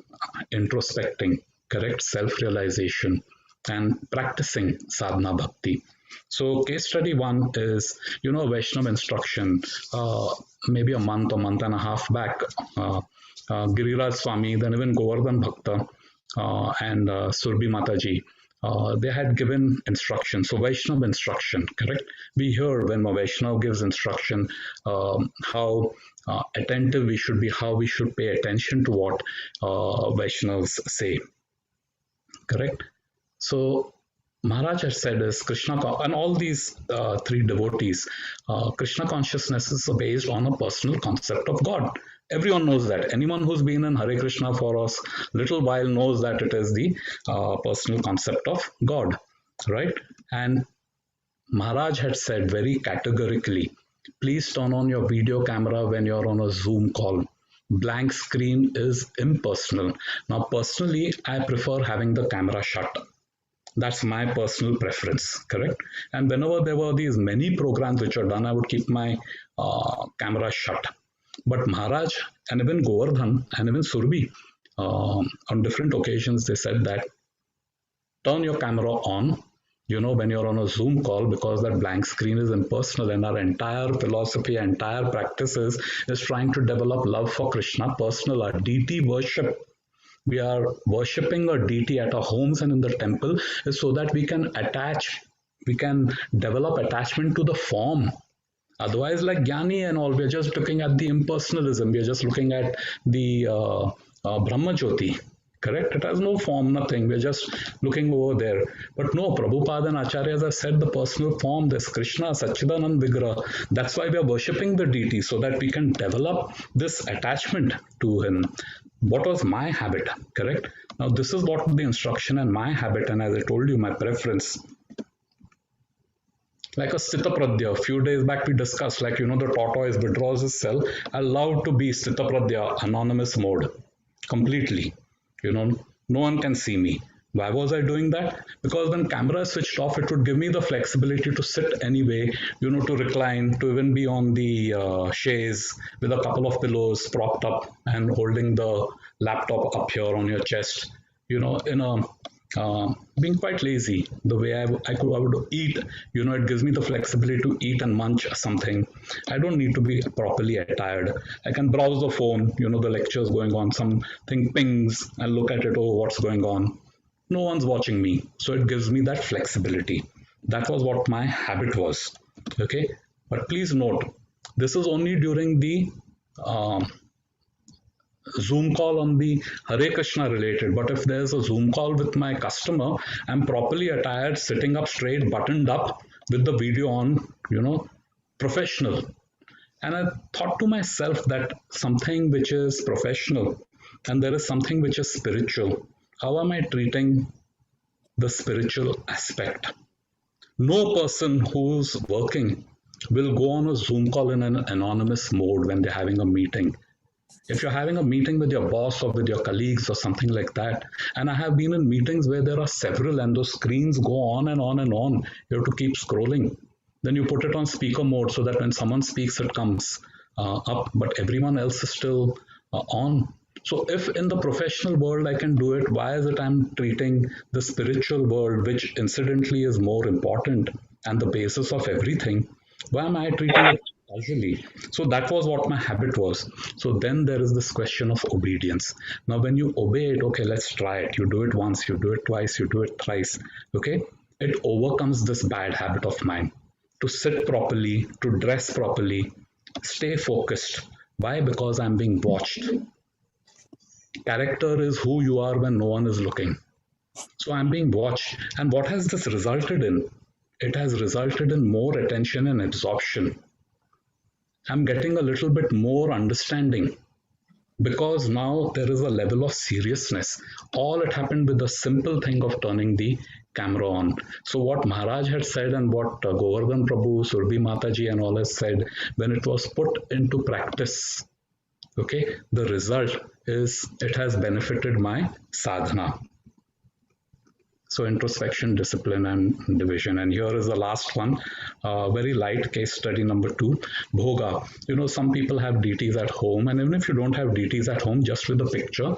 introspecting, correct, self-realization and practicing sadhana bhakti. So case study one is, you know, Vaishnava instruction, maybe a month and a half back, Giriraj Swami, then even Govardhan Bhakta and Surbhi Mataji, they had given instruction. So Vaishnava instruction, correct? We hear when a Vaishnava gives instruction, how attentive we should be, how we should pay attention to what Vaishnavas say, correct? So Maharaj has said is Krishna, and all these three devotees, Krishna consciousness is based on a personal concept of God. Everyone knows that. Anyone who's been in Hare Krishna for a little while knows that it is the personal concept of God, right? And Maharaj had said very categorically, please turn on your video camera when you're on a Zoom call. Blank screen is impersonal. Now, personally, I prefer having the camera shut. That's my personal preference, correct? And whenever there were these many programs which are done, I would keep my camera shut. But Maharaj and even Govardhan and even Surbi, on different occasions, they said that turn your camera on, when you're on a Zoom call, because that blank screen is impersonal, and our entire philosophy, entire practices is trying to develop love for Krishna, personal, our deity worship. We are worshipping a deity at our homes and in the temple is so that we can develop attachment to the form. Otherwise, like Jnani and all, we're just looking at the impersonalism. We're just looking at the Brahma Jyoti. Correct? It has no form, nothing. We're just looking over there. But no, Prabhupada and Acharyas have said the personal form, there's Krishna, Satchidanand Vigraha. That's why we are worshipping the deity, so that we can develop this attachment to him. What was my habit? Correct? Now, this is what the instruction and my habit, and as I told you, my preference. Like a Sthita Pradya, a few days back we discussed, like, the tortoise withdraws its cell, allowed to be Sthita Pradya, anonymous mode, completely. No one can see me. Why was I doing that? Because when camera is switched off, it would give me the flexibility to sit anyway, to recline, to even be on the chaise with a couple of pillows propped up and holding the laptop up here on your chest, being quite lazy. The way I would eat, it gives me the flexibility to eat and munch something. I don't need to be properly attired. I can browse the phone, the lecture's going on, something pings and look at it, oh, what's going on? No one's watching me. So it gives me that flexibility. That was what my habit was. Okay. But please note, this is only during the Zoom call on the Hare Krishna related. But if there's a Zoom call with my customer, I'm properly attired, sitting up straight, buttoned up with the video on, professional. And I thought to myself that something which is professional and there is something which is spiritual. How am I treating the spiritual aspect? No person who's working will go on a Zoom call in an anonymous mode when they're having a meeting. If you're having a meeting with your boss or with your colleagues or something like that, and I have been in meetings where there are several and those screens go on and on and on, you have to keep scrolling. Then you put it on speaker mode so that when someone speaks, it comes up, but everyone else is still on. So if in the professional world I can do it, why is it I'm treating the spiritual world, which incidentally is more important and the basis of everything, why am I treating it casually? So that was what my habit was. So then there is this question of obedience. Now when you obey it, okay, let's try it. You do it once, you do it twice, you do it thrice. Okay, it overcomes this bad habit of mine to sit properly, to dress properly, stay focused. Why? Because I'm being watched. Character is who you are when no one is looking. So I'm being watched. And what has this resulted in? It has resulted in more attention and absorption. I'm getting a little bit more understanding because now there is a level of seriousness. All it happened with the simple thing of turning the camera on. So what Maharaj had said and what Govardhan Prabhu, Surbi Mataji and all has said, when it was put into practice, okay, the result is it has benefited my sadhana. So introspection, discipline, and division. And here is the last one, very light case study number 2, bhoga. Some people have deities at home, and even if you don't have deities at home, just with the picture,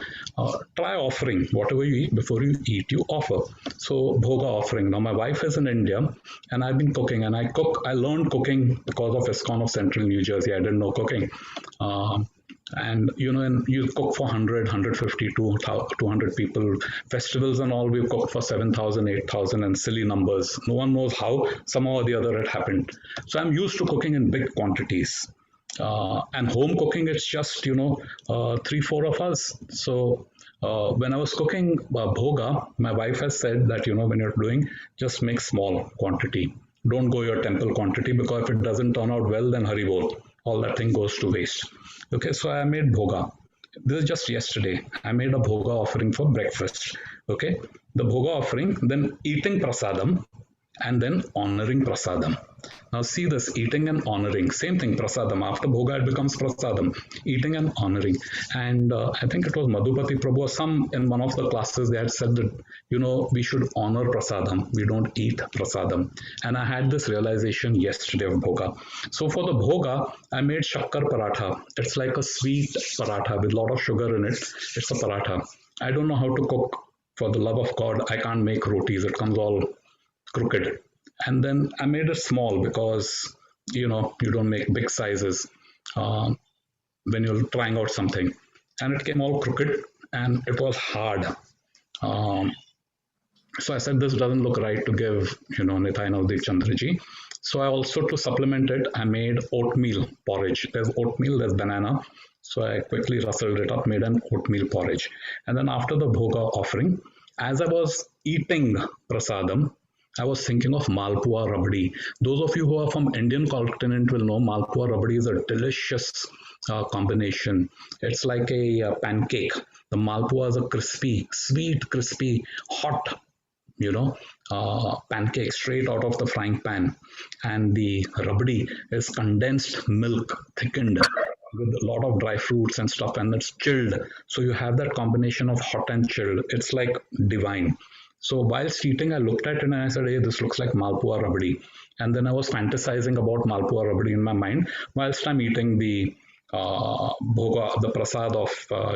try offering whatever you eat. Before you eat, you offer. So bhoga offering. Now my wife is in India, and I've been cooking, and I learned cooking because of ISKCON of Central New Jersey. I didn't know cooking. And you cook for 100, 150, 200 people. Festivals and all, we've cooked for 7,000, 8,000 and silly numbers. No one knows how, somehow or the other it happened. So I'm used to cooking in big quantities. And home cooking, it's just, 3-4 of us. So when I was cooking bhoga, my wife has said that, when you're doing, just make small quantity. Don't go your temple quantity, because if it doesn't turn out well, then haribol, all that thing goes to waste. Okay, so I made bhoga. This is just yesterday. I made a bhoga offering for breakfast. Okay, the bhoga offering, then eating prasadam, and then honoring prasadam. Now see this, eating and honoring, same thing, prasadam. After bhoga it becomes prasadam, eating and honoring. And I think it was Madhupati Prabhu or some in one of the classes, they had said that, we should honor prasadam, we don't eat prasadam. And I had this realization yesterday of bhoga. So for the bhoga, I made shakkar paratha. It's like a sweet paratha with a lot of sugar in it. It's a paratha. I don't know how to cook. For the love of God, I can't make rotis. It comes all crooked. And then I made it small because you don't make big sizes when you're trying out something. And it came all crooked and it was hard. So I said, this doesn't look right to give Nitai Navdeep Chandraji. So I also, to supplement it, I made oatmeal porridge. There's oatmeal, there's banana. So I quickly rustled it up, made an oatmeal porridge. And then after the bhoga offering, as I was eating prasadam, I was thinking of Malpua Rabdi. Those of you who are from Indian continent will know Malpua Rabdi is a delicious combination. It's like a pancake. The Malpua is a crispy, sweet, crispy, hot, pancake straight out of the frying pan. And the Rabdi is condensed milk, thickened with a lot of dry fruits and stuff, and it's chilled. So you have that combination of hot and chilled. It's like divine. So whilst eating, I looked at it and I said, hey, this looks like Malpua Rabdi. And then I was fantasizing about Malpua Rabdi in my mind whilst I'm eating the bhoga, the prasad of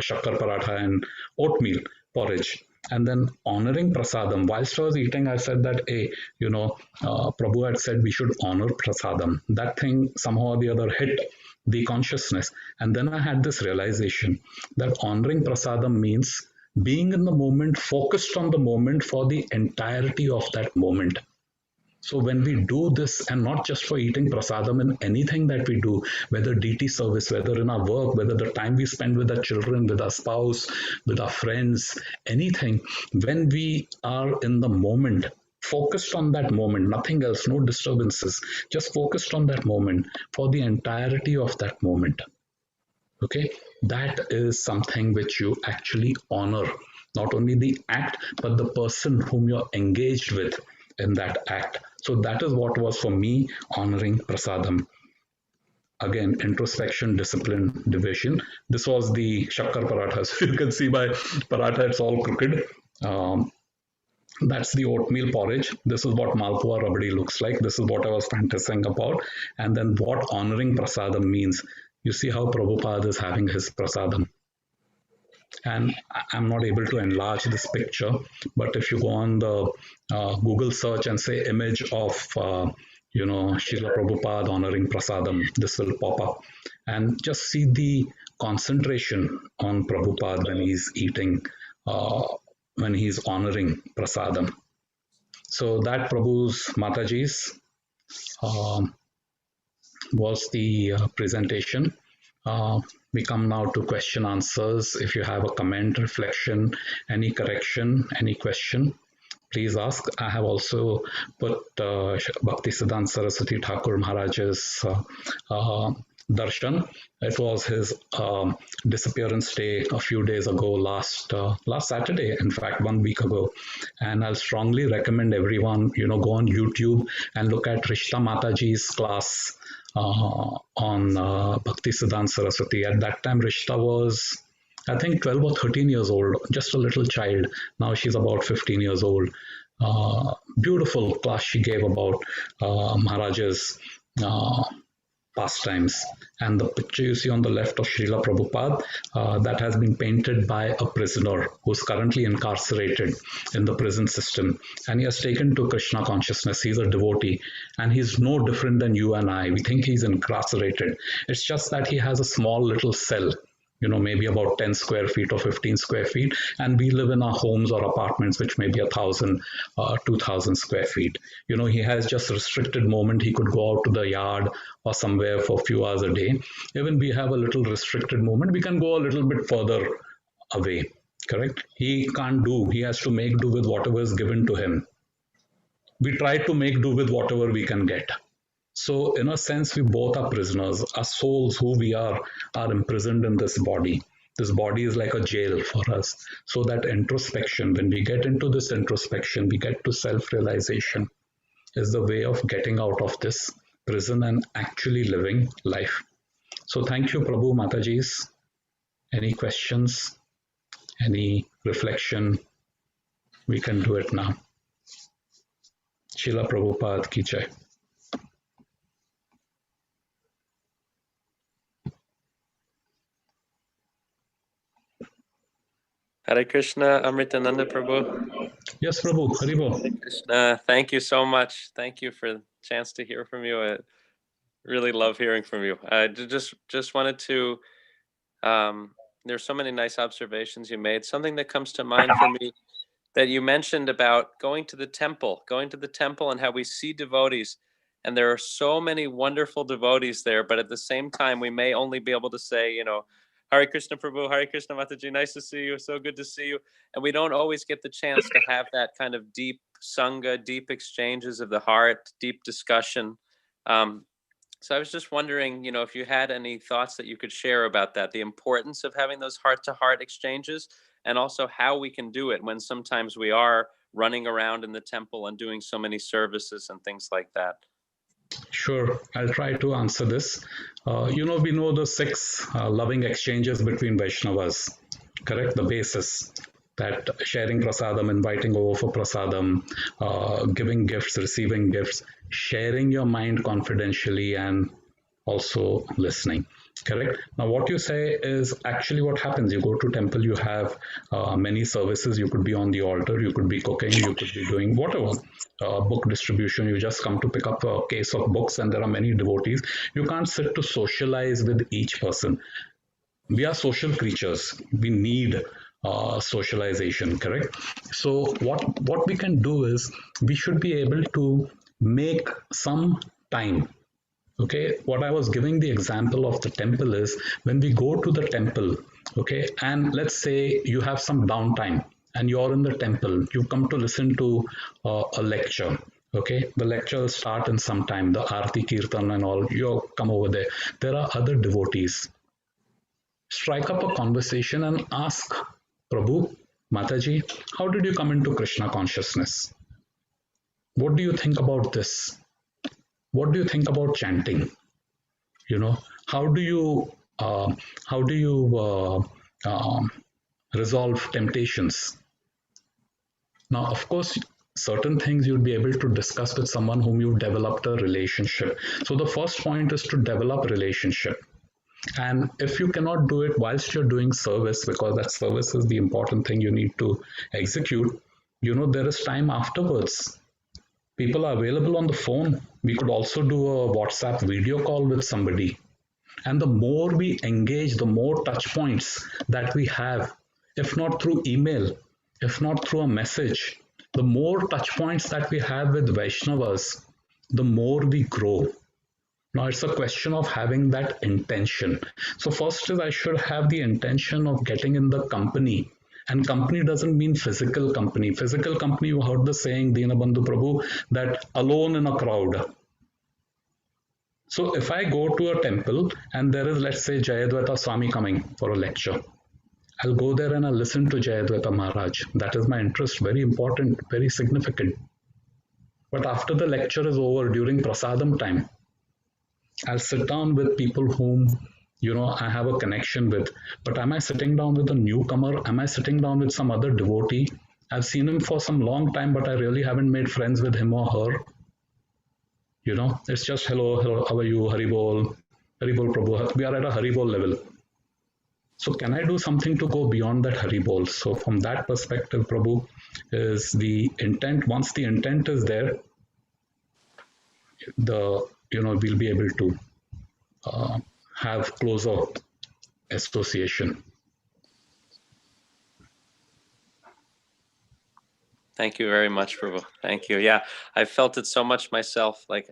shakkar paratha and oatmeal porridge. And then honoring prasadam. Whilst I was eating, I said that, hey, Prabhu had said we should honor prasadam. That thing somehow or the other hit the consciousness. And then I had this realization that honoring prasadam means being in the moment, focused on the moment for the entirety of that moment. So when we do this, and not just for eating prasadam, in anything that we do, whether DT service, whether in our work, whether the time we spend with our children, with our spouse, with our friends, anything, when we are in the moment, focused on that moment, nothing else, no disturbances, just focused on that moment for the entirety of that moment. Okay, that is something which you actually honor, not only the act, but the person whom you're engaged with in that act. So that is what was for me honoring prasadam. Again, introspection, discipline, division. This was the shakkar paratha. So you can see my paratha, it's all crooked. That's the oatmeal porridge. This is what Malpua Rabdi looks like. This is what I was fantasizing about. And then what honoring prasadam means. You see how Prabhupada is having his prasadam. And I'm not able to enlarge this picture, but if you go on the Google search and say image of, Srila Prabhupada honoring prasadam, this will pop up. And just see the concentration on Prabhupada when he's eating, when he's honoring prasadam. So that Prabhu's Mataji's was the presentation. We come now to question answers. If you have a comment, reflection, any correction, any question, please ask. I have also put Bhaktisiddhanta Saraswati Thakur Maharaj's darshan. It was his disappearance day a few days ago, last Saturday, in fact, 1 week ago. And I'll strongly recommend everyone, go on YouTube and look at Rishta Mataji's class on Bhaktisiddhanta Saraswati. At that time, Rishta was, I think, 12 or 13 years old, just a little child. Now she's about 15 years old. Beautiful class she gave about Maharaj's pastimes. And the picture you see on the left of Srila Prabhupada, that has been painted by a prisoner who's currently incarcerated in the prison system. And he has taken to Krishna consciousness. He's a devotee and he's no different than you and I. We think he's incarcerated. It's just that he has a small little cell, maybe about 10 square feet or 15 square feet. And we live in our homes or apartments, which may be 1,000, 2,000 square feet. He has just restricted moment. He could go out to the yard or somewhere for a few hours a day. Even we have a little restricted moment. We can go a little bit further away. correct? He can't do, he has to make do with whatever is given to him. We try to make do with whatever we can get. So in a sense, we both are prisoners. Our souls, who we are imprisoned in this body. This body is like a jail for us. So that introspection, when we get into this introspection, we get to self-realization, is the way of getting out of this prison and actually living life. So thank you, Prabhu, Matajis. Any questions? Any reflection? We can do it now. Srila Prabhupada ki jai. Hare Krishna, Amritananda Prabhu. Yes, Prabhu, Haribo. Hare Krishna. Thank you so much. Thank you for the chance to hear from you. I really love hearing from you. I just wanted to, there's so many nice observations you made. Something that comes to mind for me that you mentioned about going to the temple and how we see devotees. And there are so many wonderful devotees there, but at the same time, we may only be able to say, you know, Hare Krishna Prabhu, Hare Krishna Mataji, nice to see you, so good to see you. And we don't always get the chance to have that kind of deep sangha, deep exchanges of the heart, deep discussion. So I was just wondering, you know, if you had any thoughts that you could share about that, the importance of having those heart-to-heart exchanges, and also how we can do it when sometimes we are running around in the temple and doing so many services and things like that. Sure, I'll try to answer this. We know the 6 loving exchanges between Vaishnavas, correct? The basis that sharing prasadam, inviting over for prasadam, giving gifts, receiving gifts, sharing your mind confidentially, and also listening. Correct. Now, what you say is actually what happens. You go to temple, you have many services. You could be on the altar, you could be cooking, you could be doing whatever. Book distribution, you just come to pick up a case of books, and there are many devotees. You can't sit to socialize with each person. We are social creatures. We need socialization, correct? So what we can do is we should be able to make some time. Okay, what I was giving the example of the temple is when we go to the temple, okay, and let's say you have some downtime and you're in the temple, you come to listen to a lecture, okay, the lecture will start in some time, the Aarti Kirtan and all, you come over there. There are other devotees. Strike up a conversation and ask, Prabhu, Mataji, how did you come into Krishna consciousness? What do you think about this? What do you think about chanting? How do you resolve temptations? Now, of course, certain things you'll be able to discuss with someone whom you've developed a relationship. So the first point is to develop relationship. And if you cannot do it whilst you're doing service, because that service is the important thing you need to execute, there is time afterwards. People are available on the phone. We could also do a WhatsApp video call with somebody. And the more we engage, the more touch points that we have, if not through email, if not through a message, the more touch points that we have with Vaishnavas, the more we grow. Now it's a question of having that intention. So first is I should have the intention of getting in the company. And company doesn't mean physical company. Physical company, you heard the saying, Dinabandhu Prabhu, that alone in a crowd. So if I go to a temple and there is, let's say, Jayadvaita Swami coming for a lecture, I'll go there and I'll listen to Jayadvaita Maharaj. That is my interest, very important, very significant. But after the lecture is over, during prasadam time, I'll sit down with people whom I have a connection with. But am I sitting down with a newcomer? Am I sitting down with some other devotee? I've seen him for some long time, but I really haven't made friends with him or her. It's just hello, how are you? Haribol Prabhu. We are at a Haribol level. So can I do something to go beyond that Haribol? So from that perspective, Prabhu, is the intent. Once the intent is there, we'll be able to have closer association. Thank you very much, Prabhu. Thank you. Yeah, I felt it so much myself. Like,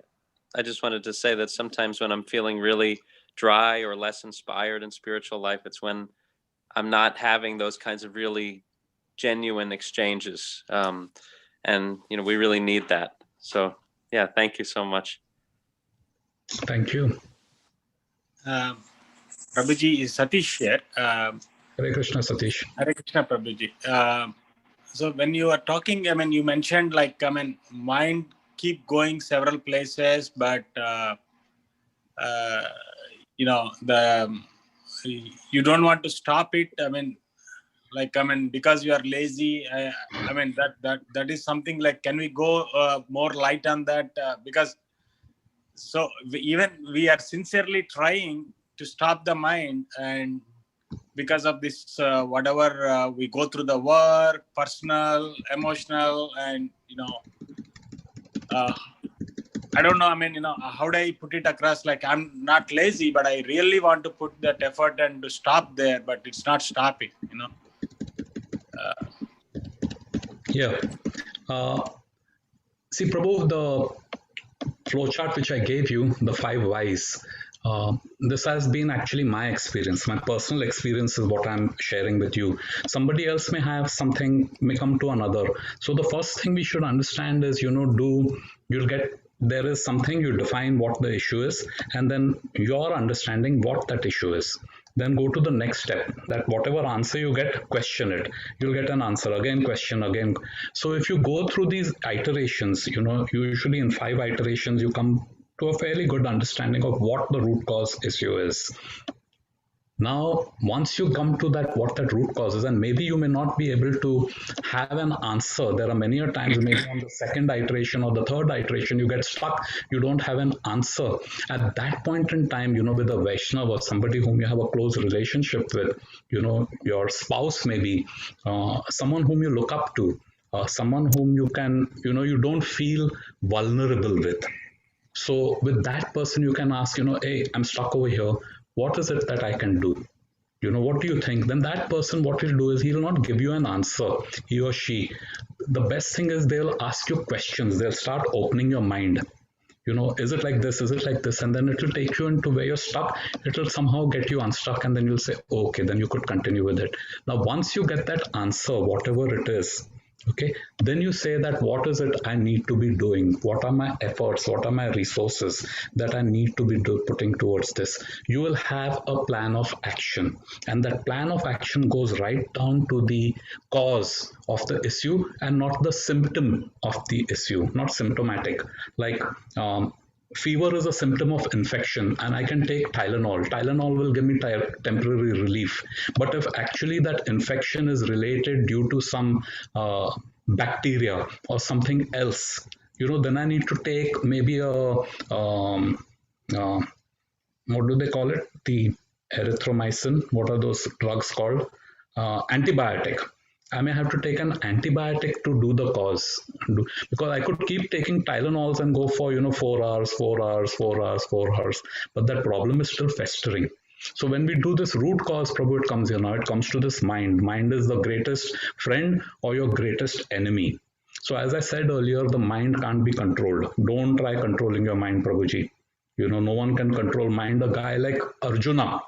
I just wanted to say that sometimes when I'm feeling really dry or less inspired in spiritual life, it's when I'm not having those kinds of really genuine exchanges. And we really need that. So yeah, thank you so much. Thank you. Prabhuji, is Satish here. Hare Krishna, Satish. Hare Krishna, Prabhuji. So when you are talking, you mentioned mind keep going several places, but you don't want to stop it. Because you are lazy. That is something like, can we go more light on that? Because even we are sincerely trying to stop the mind, and because of this, whatever we go through the work, personal, emotional, and I don't know. How do I put it across? Like, I'm not lazy, but I really want to put that effort and to stop there, but it's not stopping. Yeah. See, Prabhu, the flowchart which I gave you, the 5 whys, this has been actually my experience. My personal experience is what I'm sharing with you. Somebody else may have something, may come to another. So the first thing we should understand is, there is something, you define what the issue is, and then you're understanding what that issue is. Then go to the next step, that whatever answer you get, question it. You'll get an answer, again question, again. So if you go through these iterations, usually in 5 iterations, you come to a fairly good understanding of what the root cause issue is. Now, once you come to that, what that root cause is, and maybe you may not be able to have an answer. There are many times, maybe on the second iteration or the third iteration, you get stuck, you don't have an answer. At that point in time, with a Vaishnava or somebody whom you have a close relationship with, your spouse maybe, someone whom you look up to, someone whom you can, you don't feel vulnerable with. So with that person, you can ask, hey, I'm stuck over here. What is it that I can do? What do you think? Then that person, what he'll do is he'll not give you an answer, he or she. The best thing is they'll ask you questions. They'll start opening your mind. Is it like this? Is it like this? And then it will take you into where you're stuck. It will somehow get you unstuck, and then you'll say, okay, then you could continue with it. Now, once you get that answer, whatever it is, okay, then you say that what is it I need to be doing? What are my efforts? What are my resources that I need to be putting towards this? You will have a plan of action, and that plan of action goes right down to the cause of the issue and not the symptom of the issue, not symptomatic. Like fever is a symptom of infection, and I can take Tylenol. Tylenol will give me temporary relief. But if actually that infection is related due to some bacteria or something else, then I need to take maybe what do they call it? The erythromycin. What are those drugs called? Antibiotic. I may have to take an antibiotic to do the cause, because I could keep taking Tylenols and go for 4 hours, 4 hours, 4 hours, 4 hours, but that problem is still festering. So when we do this root cause, Prabhu, it comes here now. It comes to this mind. Mind is the greatest friend or your greatest enemy. So as I said earlier, the mind can't be controlled. Don't try controlling your mind, Prabhuji. No one can control mind. A guy like Arjuna,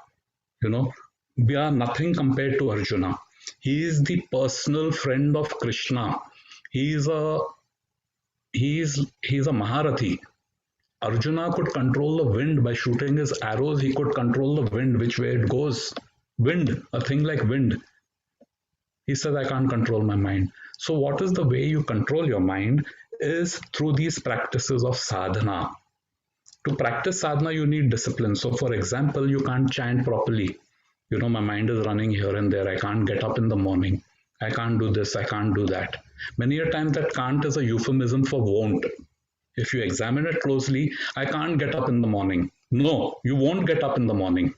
we are nothing compared to Arjuna. He is the personal friend of Krishna. He is a Maharathi. Arjuna could control the wind by shooting his arrows. He could control the wind, which way it goes. Wind, a thing like wind. He says, I can't control my mind. So what is the way you control your mind is through these practices of sadhana. To practice sadhana, you need discipline. So for example, you can't chant properly. My mind is running here and there. I can't get up in the morning. I can't do this. I can't do that. Many a time that can't is a euphemism for won't. If you examine it closely, I can't get up in the morning. No, you won't get up in the morning.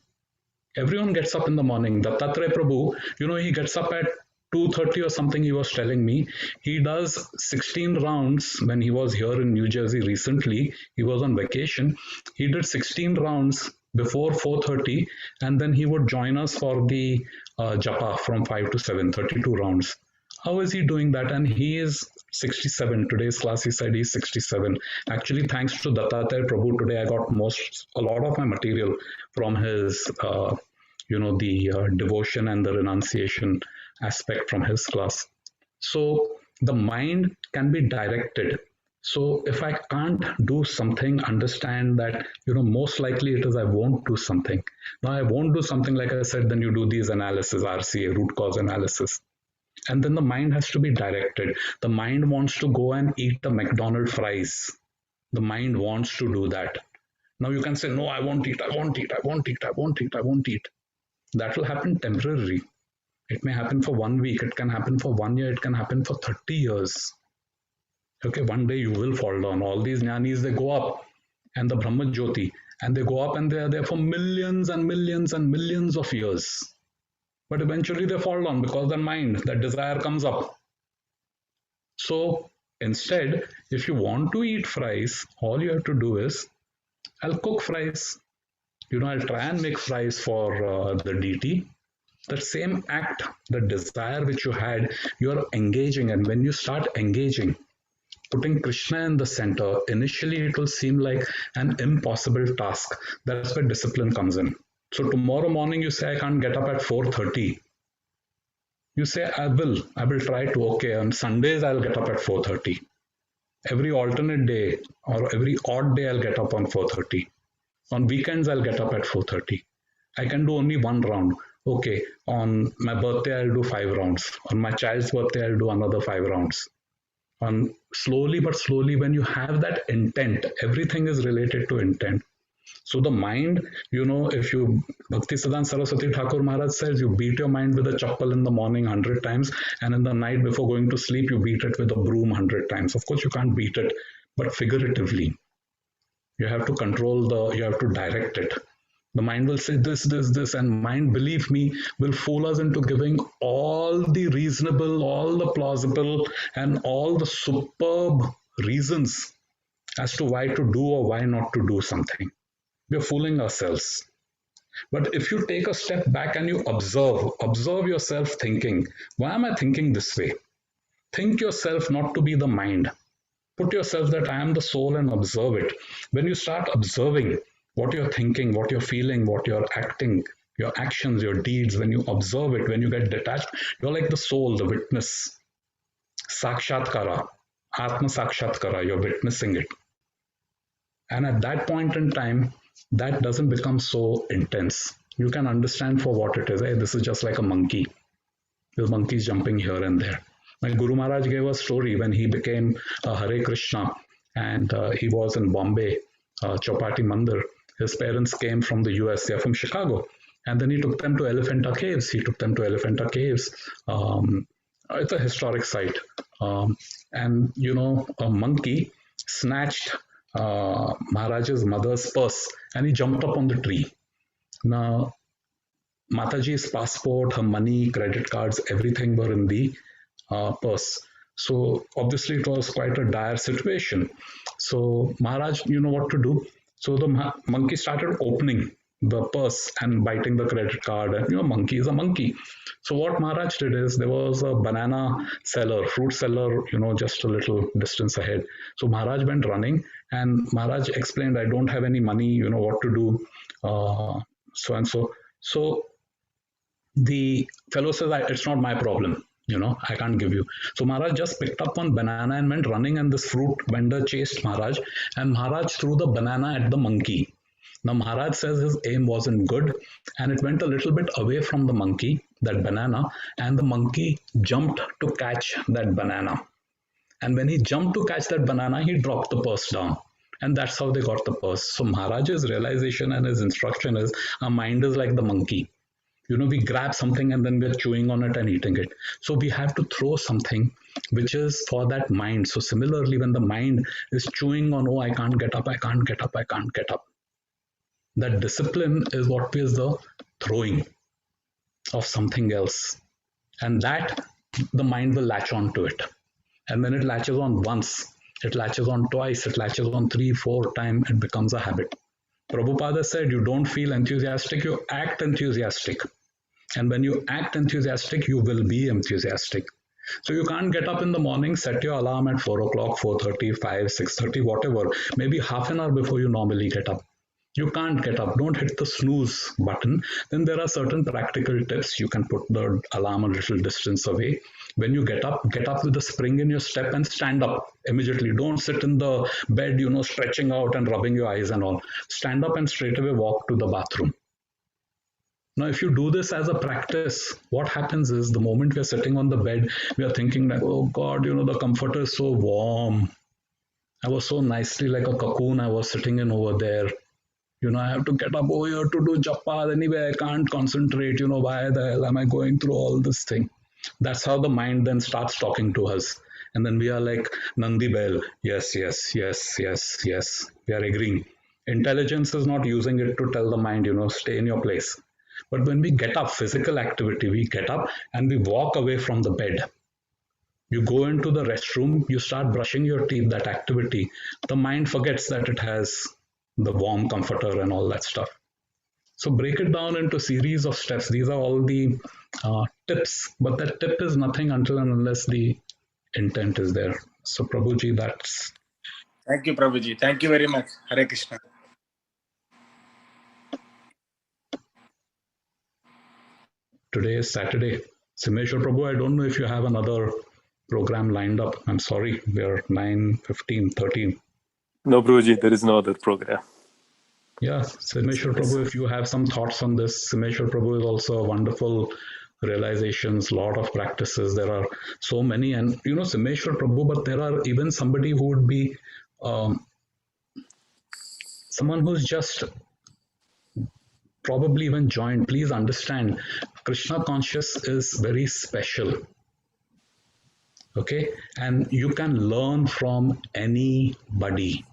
Everyone gets up in the morning. Dattatreya Prabhu, he gets up at 2:30 or something, he was telling me. He does 16 rounds when he was here in New Jersey recently. He was on vacation. He did 16 rounds before 4:30, and then he would join us for the japa from 5 to 7, 32 rounds. How is he doing that? And he is 67. Today's class, he said he's 67. Actually, thanks to Dattatreya Prabhu, today I got a lot of my material from his, the devotion and the renunciation aspect from his class. So the mind can be directed. So if I can't do something, understand that, most likely it is I won't do something. Now I won't do something, like I said, then you do these analysis, RCA, root cause analysis. And then the mind has to be directed. The mind wants to go and eat the McDonald's fries. The mind wants to do that. Now you can say, no, I won't eat, I won't eat, I won't eat, I won't eat, I won't eat. That will happen temporarily. It may happen for 1 week, it can happen for 1 year, it can happen for 30 years. Okay, one day you will fall down. All these jnanis, they go up, and the Brahma Jyoti, and they go up and they are there for millions and millions and millions of years. But eventually they fall down because their mind, that desire comes up. So instead, if you want to eat fries, all you have to do is, I'll cook fries. I'll try and make fries for the deity. The same act, the desire which you had, you're engaging. And when you start engaging, putting Krishna in the center, initially it will seem like an impossible task. That's where discipline comes in. So tomorrow morning you say, I can't get up at 4:30. You say, I will try to. Okay, on Sundays I'll get up at 4:30. Every alternate day or every odd day I'll get up on 4:30. On weekends I'll get up at 4:30. I can do only one round. Okay, on my birthday I'll do 5 rounds. On my child's birthday I'll do another 5 rounds. On slowly but slowly, when you have that intent, everything is related to intent. So the mind, if you, Bhaktisiddhanta Saraswati Thakur Maharaj says, you beat your mind with a chappal in the morning 100 times, and in the night before going to sleep, you beat it with a broom 100 times. Of course, you can't beat it, but figuratively, you have to you have to direct it. The mind will say this, and mind, believe me, will fool us into giving all the reasonable, all the plausible, and all the superb reasons as to why to do or why not to do something. We're fooling ourselves. But if you take a step back and you observe yourself thinking, why am I thinking this way? Think yourself not to be the mind. Put yourself that I am the soul and observe it. When you start observing what you're thinking, what you're feeling, what you're acting, your actions, your deeds, when you observe it, when you get detached, you're like the soul, the witness. Sakshatkara, Atma Sakshatkara, you're witnessing it. And at that point in time, that doesn't become so intense. You can understand for what it is. Hey, this is just like a monkey. This monkey is jumping here and there. My Guru Maharaj gave a story when he became a Hare Krishna, and he was in Bombay, Chowpatty Mandir. His parents came from the US, they're from Chicago, and then he took them to Elephanta Caves. It's a historic site. And a monkey snatched Maharaj's mother's purse and he jumped up on the tree. Now, Mataji's passport, her money, credit cards, everything were in the purse. So obviously it was quite a dire situation. So Maharaj, what to do? So the monkey started opening the purse and biting the credit card, and monkey is a monkey. So what Maharaj did is, there was a banana seller, fruit seller, just a little distance ahead. So Maharaj went running and Maharaj explained, I don't have any money, what to do, so and so. So the fellow says, it's not my problem. I can't give you. So Maharaj just picked up one banana and went running, and this fruit vendor chased Maharaj, and Maharaj threw the banana at the monkey. Now Maharaj says his aim wasn't good, and it went a little bit away from the monkey, that banana, and the monkey jumped to catch that banana. And when he jumped to catch that banana, he dropped the purse down. And that's how they got the purse. So Maharaj's realization and his instruction is, our mind is like the monkey. We grab something and then we're chewing on it and eating it. So we have to throw something which is for that mind. So similarly, when the mind is chewing on, I can't get up, that discipline is what is the throwing of something else. And that the mind will latch on to it. And when it latches on once, it latches on twice, it latches on 3, 4 times, it becomes a habit. Prabhupada said, you don't feel enthusiastic, you act enthusiastic. And when you act enthusiastic, you will be enthusiastic. So you can't get up in the morning, set your alarm at 4 o'clock, 4:30, 5, 6:30, whatever, maybe half an hour before you normally get up. You can't get up. Don't hit the snooze button. Then there are certain practical tips. You can put the alarm a little distance away. When you get up with a spring in your step and stand up immediately. Don't sit in the bed, stretching out and rubbing your eyes and all. Stand up and straight away walk to the bathroom. Now, if you do this as a practice, what happens is the moment we are sitting on the bed, we are thinking like, oh God, the comforter is so warm. I was so nicely like a cocoon I was sitting in over there. I have to get up over here to do japa. Anyway, I can't concentrate. Why the hell am I going through all this thing? That's how the mind then starts talking to us. And then we are like Nandi Bell. Yes, yes, yes, yes, yes. We are agreeing. Intelligence is not using it to tell the mind, stay in your place. But when we get up, physical activity, we get up and we walk away from the bed. You go into the restroom, you start brushing your teeth, that activity. The mind forgets that it has the warm comforter and all that stuff. So break it down into series of steps. These are all the tips, but that tip is nothing until and unless the intent is there. So Prabhuji, that's... Thank you, Prabhuji. Thank you very much. Hare Krishna. Today is Saturday. Simeshwar Prabhu, I don't know if you have another program lined up. I'm sorry, we are 9, 15, 13. No, Prabhuji, there is no other program. Yeah, Simeshwar Prabhu, if you have some thoughts on this, Simeshwar Prabhu is also a wonderful realizations, lot of practices. There are so many, and Simeshwar Prabhu, but there are even somebody who would be someone who's just probably even joined. Please understand, Krishna conscious is very special. Okay, and you can learn from anybody.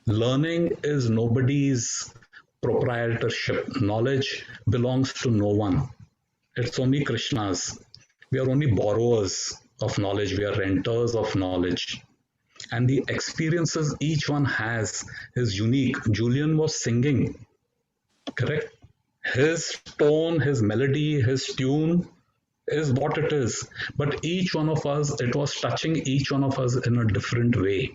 Learning is nobody's proprietorship. Knowledge belongs to no one. It's only Krishna's. We are only borrowers of knowledge. We are renters of knowledge. And the experiences each one has is unique. Julian was singing, correct? His tone, his melody, his tune is what it is. But each one of us, it was touching each one of us in a different way.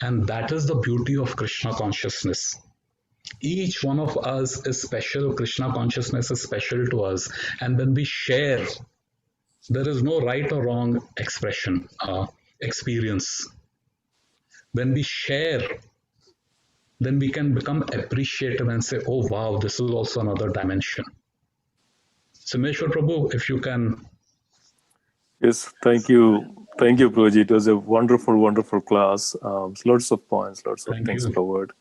And that is the beauty of Krishna consciousness. Each one of us is special. Krishna consciousness is special to us. And when we share, there is no right or wrong expression, experience. When we share, then we can become appreciative and say, oh, wow, this is also another dimension. Simeshwar Prabhu, if you can. Yes, thank you. Thank you, Prabhuji. It was a wonderful, wonderful class. Lots of points, lots of things covered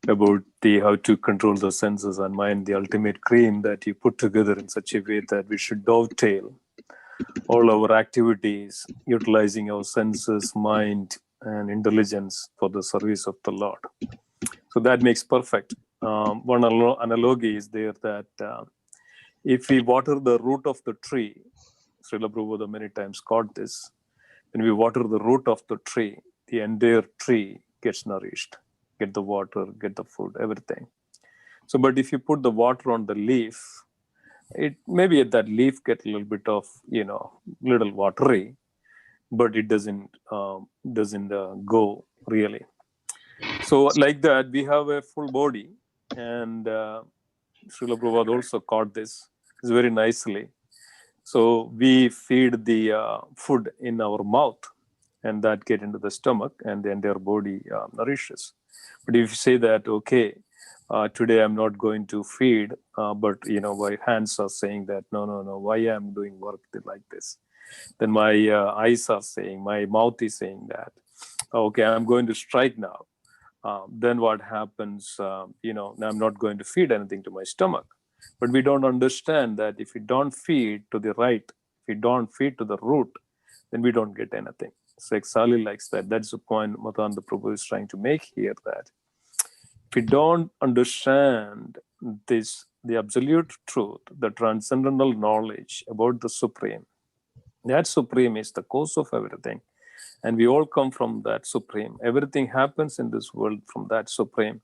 about how to control the senses and mind, the ultimate cream that you put together in such a way that we should dovetail all our activities, utilizing our senses, mind, and intelligence for the service of the Lord. So that makes perfect. One analogy is there that if we water the root of the tree, Srila Prabhupada many times caught this, when we water the root of the tree, the entire tree gets nourished, get the water, get the food, everything. So, but if you put the water on the leaf, it maybe that leaf get a little bit of, little watery, but it doesn't go really. So like that, we have a full body, and Srila Prabhupada also caught this very nicely. So we feed the food in our mouth, and that get into the stomach, and then their body nourishes. But if you say that, okay, today I'm not going to feed, but my hands are saying that, no, why I'm doing work like this? Then my eyes are saying, my mouth is saying that, okay, I'm going to strike now. Then what happens? I'm not going to feed anything to my stomach. But we don't understand that if we don't feed to the right, if we don't feed to the root, then we don't get anything. So exactly like that. That's the point Amritananda Prabhu is trying to make here, that if we don't understand this, the absolute truth, the transcendental knowledge about the Supreme, that Supreme is the cause of everything. And we all come from that Supreme. Everything happens in this world from that Supreme.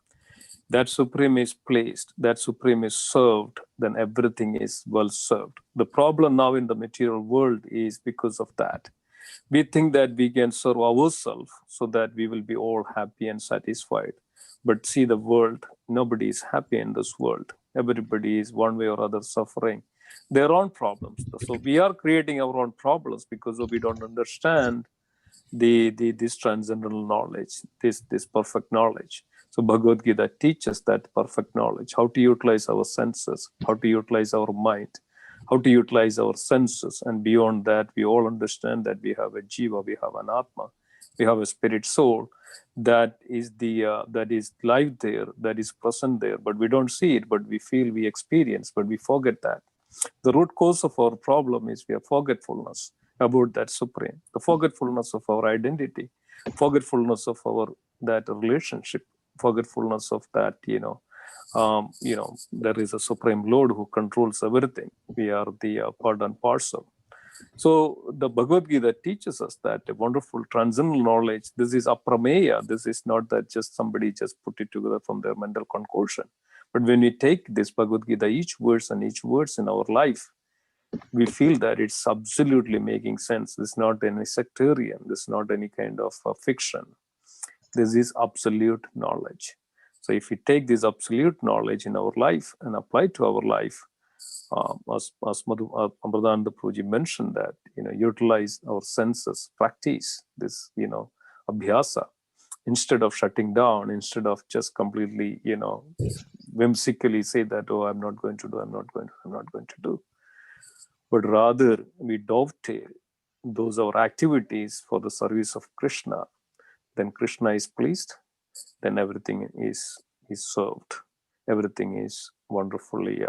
That Supreme is placed, that Supreme is served, then everything is well served. The problem now in the material world is because of that. We think that we can serve ourselves so that we will be all happy and satisfied. But see the world, nobody is happy in this world. Everybody is one way or other suffering their own problems. So we are creating our own problems because we don't understand this transcendental knowledge, this perfect knowledge. So Bhagavad Gita teaches that perfect knowledge, how to utilize our senses, how to utilize our mind, how to utilize our senses. And beyond that, we all understand that we have a jiva, we have an atma, we have a spirit soul that is that is live there, that is present there, but we don't see it, but we feel, we experience, but we forget that. The root cause of our problem is we have forgetfulness about that supreme, the forgetfulness of our identity, forgetfulness of our that relationship, forgetfulness of that, there is a supreme Lord who controls everything. We are the part and parcel. So the Bhagavad Gita teaches us that a wonderful transcendental knowledge. This is aprameya. This is not that just somebody just put it together from their mental concoction. But when we take this Bhagavad Gita, each verse and each words in our life, we feel that it's absolutely making sense. This is not any sectarian. This is not any kind of fiction. This is absolute knowledge. So if we take this absolute knowledge in our life and apply to our life, as Amritananda Prabhuji mentioned that, utilize our senses, practice this, abhyasa, instead of shutting down, instead of just completely, whimsically say that, oh, I'm not going to do. But rather we dovetail those our activities for the service of Krishna. Then Krishna is pleased, then everything is served. Everything is wonderfully,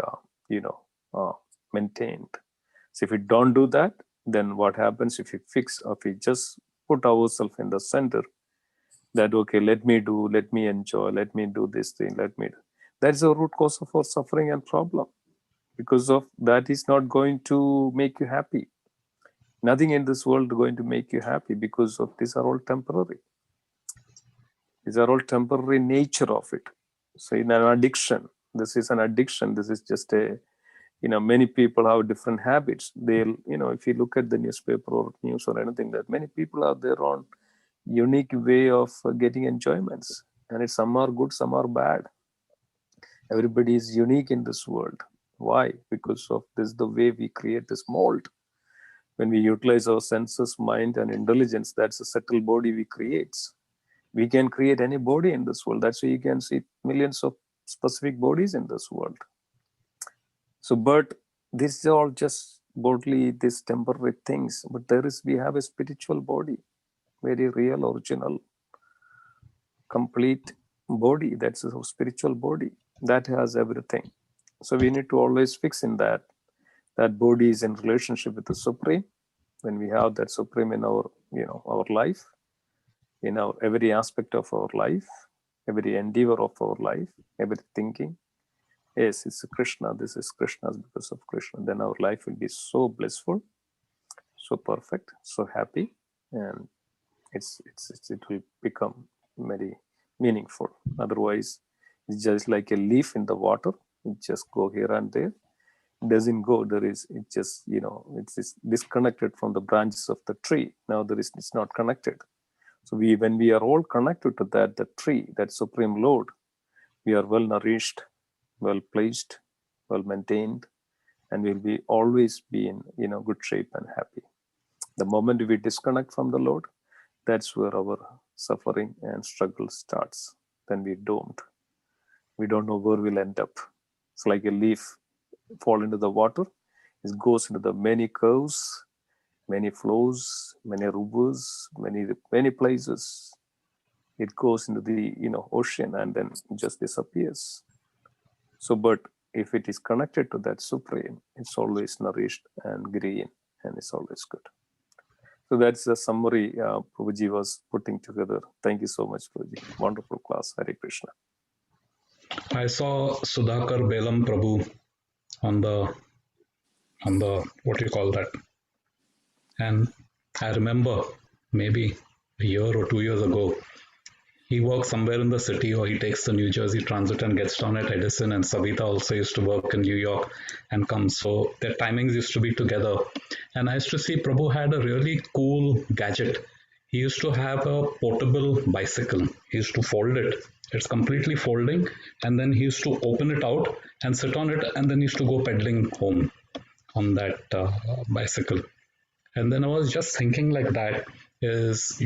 maintained. So if we don't do that, then what happens if we just put ourselves in the center, that, okay, let me do, let me enjoy, let me do this thing, that's the root cause of our suffering and problem. Because of that is not going to make you happy. Nothing in this world is going to make you happy because of these are all temporary. These are all temporary nature of it. So in an addiction, this is an addiction. This is just many people have different habits. They'll, if you look at the newspaper or news or anything, that many people have their own unique way of getting enjoyments. And some are good, some are bad. Everybody is unique in this world. Why? Because of this, the way we create this mold. When we utilize our senses, mind, and intelligence, that's a settled body we create. We can create any body in this world. That's why you can see millions of specific bodies in this world. So, but this is all just bodily, these temporary things. But we have a spiritual body, very real, original, complete body. That's a spiritual body that has everything. So we need to always fix in that body is in relationship with the Supreme. When we have that Supreme in our, our life, in our every aspect of our life, every endeavor of our life, every thinking, yes, it's Krishna. This is Krishna's because of Krishna. Then our life will be so blissful, so perfect, so happy, and it will become very meaningful. Otherwise, it's just like a leaf in the water. It just go here and there. It doesn't go. It's disconnected from the branches of the tree. Now it's not connected. So when we are all connected to the tree, that Supreme Lord, we are well nourished, well placed, well maintained, and we'll always be in good shape and happy. The moment we disconnect from the Lord, that's where our suffering and struggle starts. Then we're doomed. We don't know where we'll end up. It's like a leaf fall into the water. It goes into the many curves, many flows, many rivers, many places. It goes into the ocean and then just disappears. So, but if it is connected to that Supreme, it's always nourished and green, and it's always good. So that's the summary Prabhuji was putting together. Thank you so much, Prabhuji. Wonderful class. Hare Krishna. I saw Sudhakar Belam Prabhu on the what do you call that? And I remember maybe a year or 2 years ago, he works somewhere in the city, or he takes the New Jersey Transit and gets down at Edison, and Savita also used to work in New York and comes. So their timings used to be together. And I used to see Prabhu had a really cool gadget. He used to have a portable bicycle. He used to fold it It's completely folding, and then he used to open it out and sit on it, and then he used to go pedaling home on that bicycle. And then I was just thinking like that is,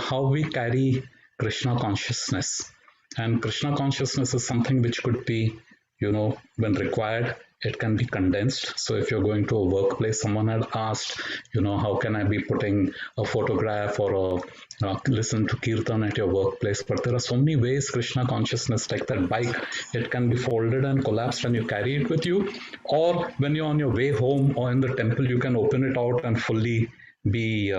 how we carry Krishna consciousness. And Krishna consciousness is something which could be, when required, it can be condensed. So if you're going to a workplace, someone had asked, how can I be putting a photograph or listen to kirtan at your workplace? But there are so many ways Krishna consciousness, like that bike, it can be folded and collapsed and you carry it with you. Or when you're on your way home or in the temple, you can open it out and fully be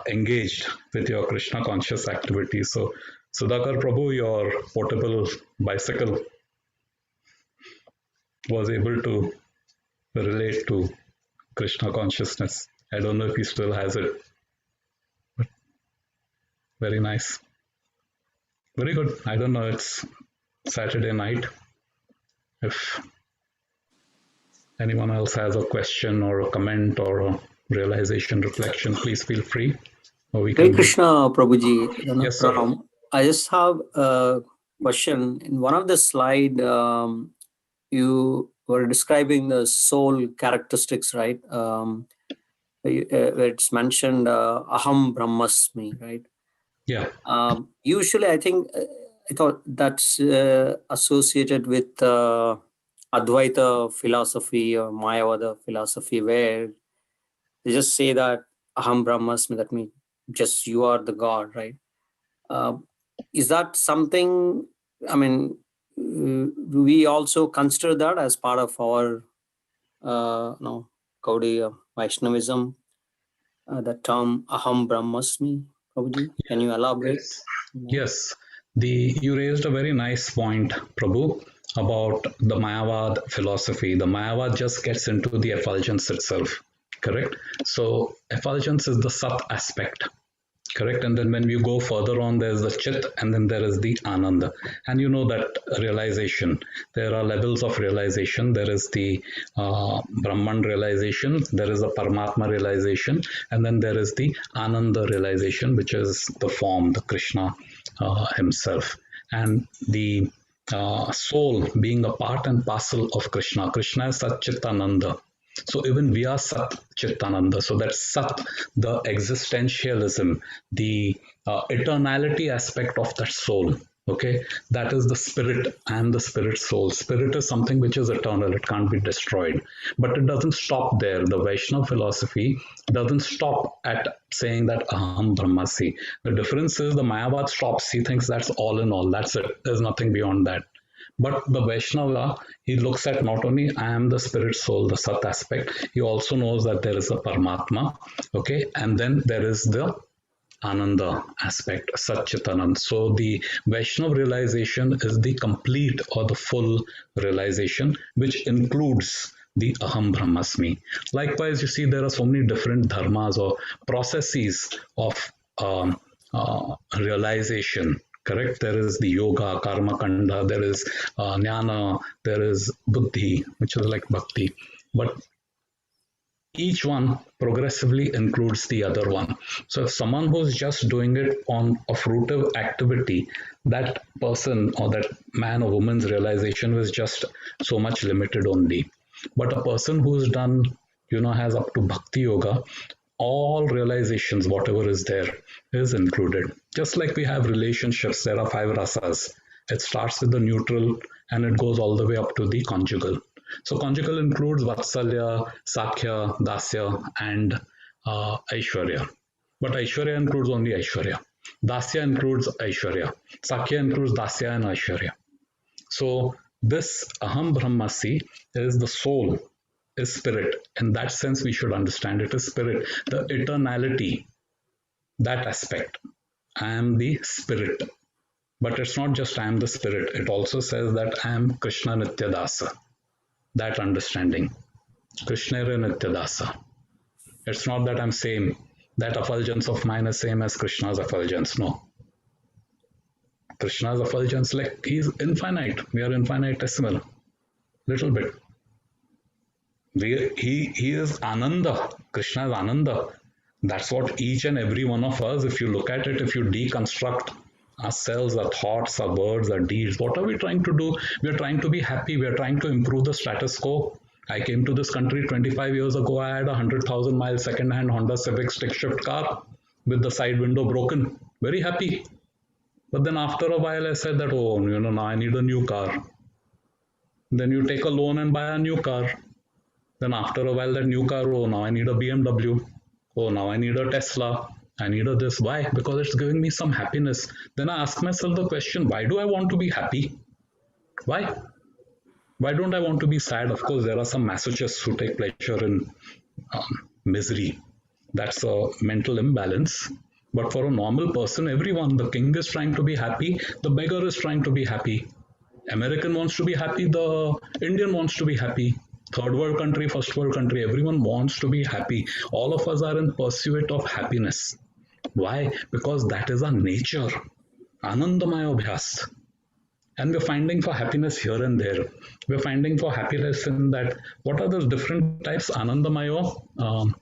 engaged with your Krishna conscious activities. So Sudhakar Prabhu, your portable bicycle was able to relate to Krishna consciousness. I don't know if he still has it, but very nice. Very good. I don't know, it's Saturday night. If anyone else has a question or a comment or a realization, reflection, please feel free. Or we Hare can Krishna, Prabhuji. Yes, sir. I just have a question. In one of the slide, you were describing the soul characteristics, right? It's mentioned aham brahmasmi, right? Yeah. Usually, I thought that's associated with Advaita philosophy or Mayavada philosophy, where they just say that aham brahmasmi, that means just you are the God, right? Is that something, I mean, we also consider that as part of our Gaudiya Vaishnavism, the term aham brahmasmi? Prabhuji, can you elaborate? Yes. You raised a very nice point, Prabhu, about the Mayavad philosophy. The Mayavad just gets into the effulgence itself, correct? So effulgence is the Sat aspect, correct? And then when you go further on, there's the Chit, and then there is the Ananda. And you know that realization. There are levels of realization. There is the Brahman realization, there is the Paramatma realization, and then there is the Ananda realization, which is the form, the Krishna himself. And the soul being a part and parcel of Krishna. Krishna is Sat Chitananda. So even we are Sat Chitananda. So that's Sat, the existentialism, the eternality aspect of that soul. Okay, that is the spirit and the spirit soul. Spirit is something which is eternal, it can't be destroyed. But it doesn't stop there. The Vaishnava philosophy doesn't stop at saying that aham brahmasi. The difference is the Mayavad stops. He thinks that's all in all. That's it. There's nothing beyond that. But the Vaishnava, he looks at not only I am the spirit soul, the Sat aspect, he also knows that there is a Paramatma, okay, and then there is the Ananda aspect, Satchitanand. So the Vaishnava realization is the complete or the full realization, which includes the Aham Brahmasmi. Likewise, you see there are so many different dharmas or processes of realization. Correct? There is the yoga, karma kanda, there is jnana, there is buddhi, which is like bhakti. But each one progressively includes the other one. So if someone who's just doing it on a fruitive activity, that person or that man or woman's realization was just so much limited only. But a person who's done, has up to bhakti yoga, all realizations, whatever is there, is included. Just like we have relationships, there are 5 rasas. It starts with the neutral and it goes all the way up to the conjugal. So conjugal includes Vatsalya, Sakhya, Dasya, and Aishwarya. But Aishwarya includes only Aishwarya. Dasya includes Aishwarya. Sakhya includes Dasya and Aishwarya. So this Aham Brahmasi is the soul, is spirit. In that sense, we should understand it is spirit. The eternality, that aspect. I am the spirit. But it's not just I am the spirit. It also says that I am Krishna Nityadasa. That understanding. Krishna Nityadasa. It's not that I'm same. That effulgence of mine is same as Krishna's effulgence. No. Krishna's effulgence, like he's infinite. We are infinitesimal. Little bit. He is Ananda. Krishna is Ananda. That's what each and every one of us, if you look at it, if you deconstruct ourselves, our thoughts, our words, our deeds. What are we trying to do? We are trying to be happy. We are trying to improve the status quo. I came to this country 25 years ago. I had a 100,000 mile second-hand Honda Civic stick shift car with the side window broken. Very happy. But then after a while, I said that, oh, now I need a new car. Then you take a loan and buy a new car. Then after a while, that new car, oh, now I need a BMW. Oh, now I need a Tesla. I need a this. Why? Because it's giving me some happiness. Then I ask myself the question, why do I want to be happy? Why? Why don't I want to be sad? Of course, there are some masochists who take pleasure in misery. That's a mental imbalance. But for a normal person, everyone, the king is trying to be happy, the beggar is trying to be happy. American wants to be happy, the Indian wants to be happy. Third world country, first world country, everyone wants to be happy. All of us are in pursuit of happiness. Why? Because that is our nature. Anandamaya abhyas. And we're finding for happiness here and there. We're finding for happiness in that, what are those different types? Anandamaya,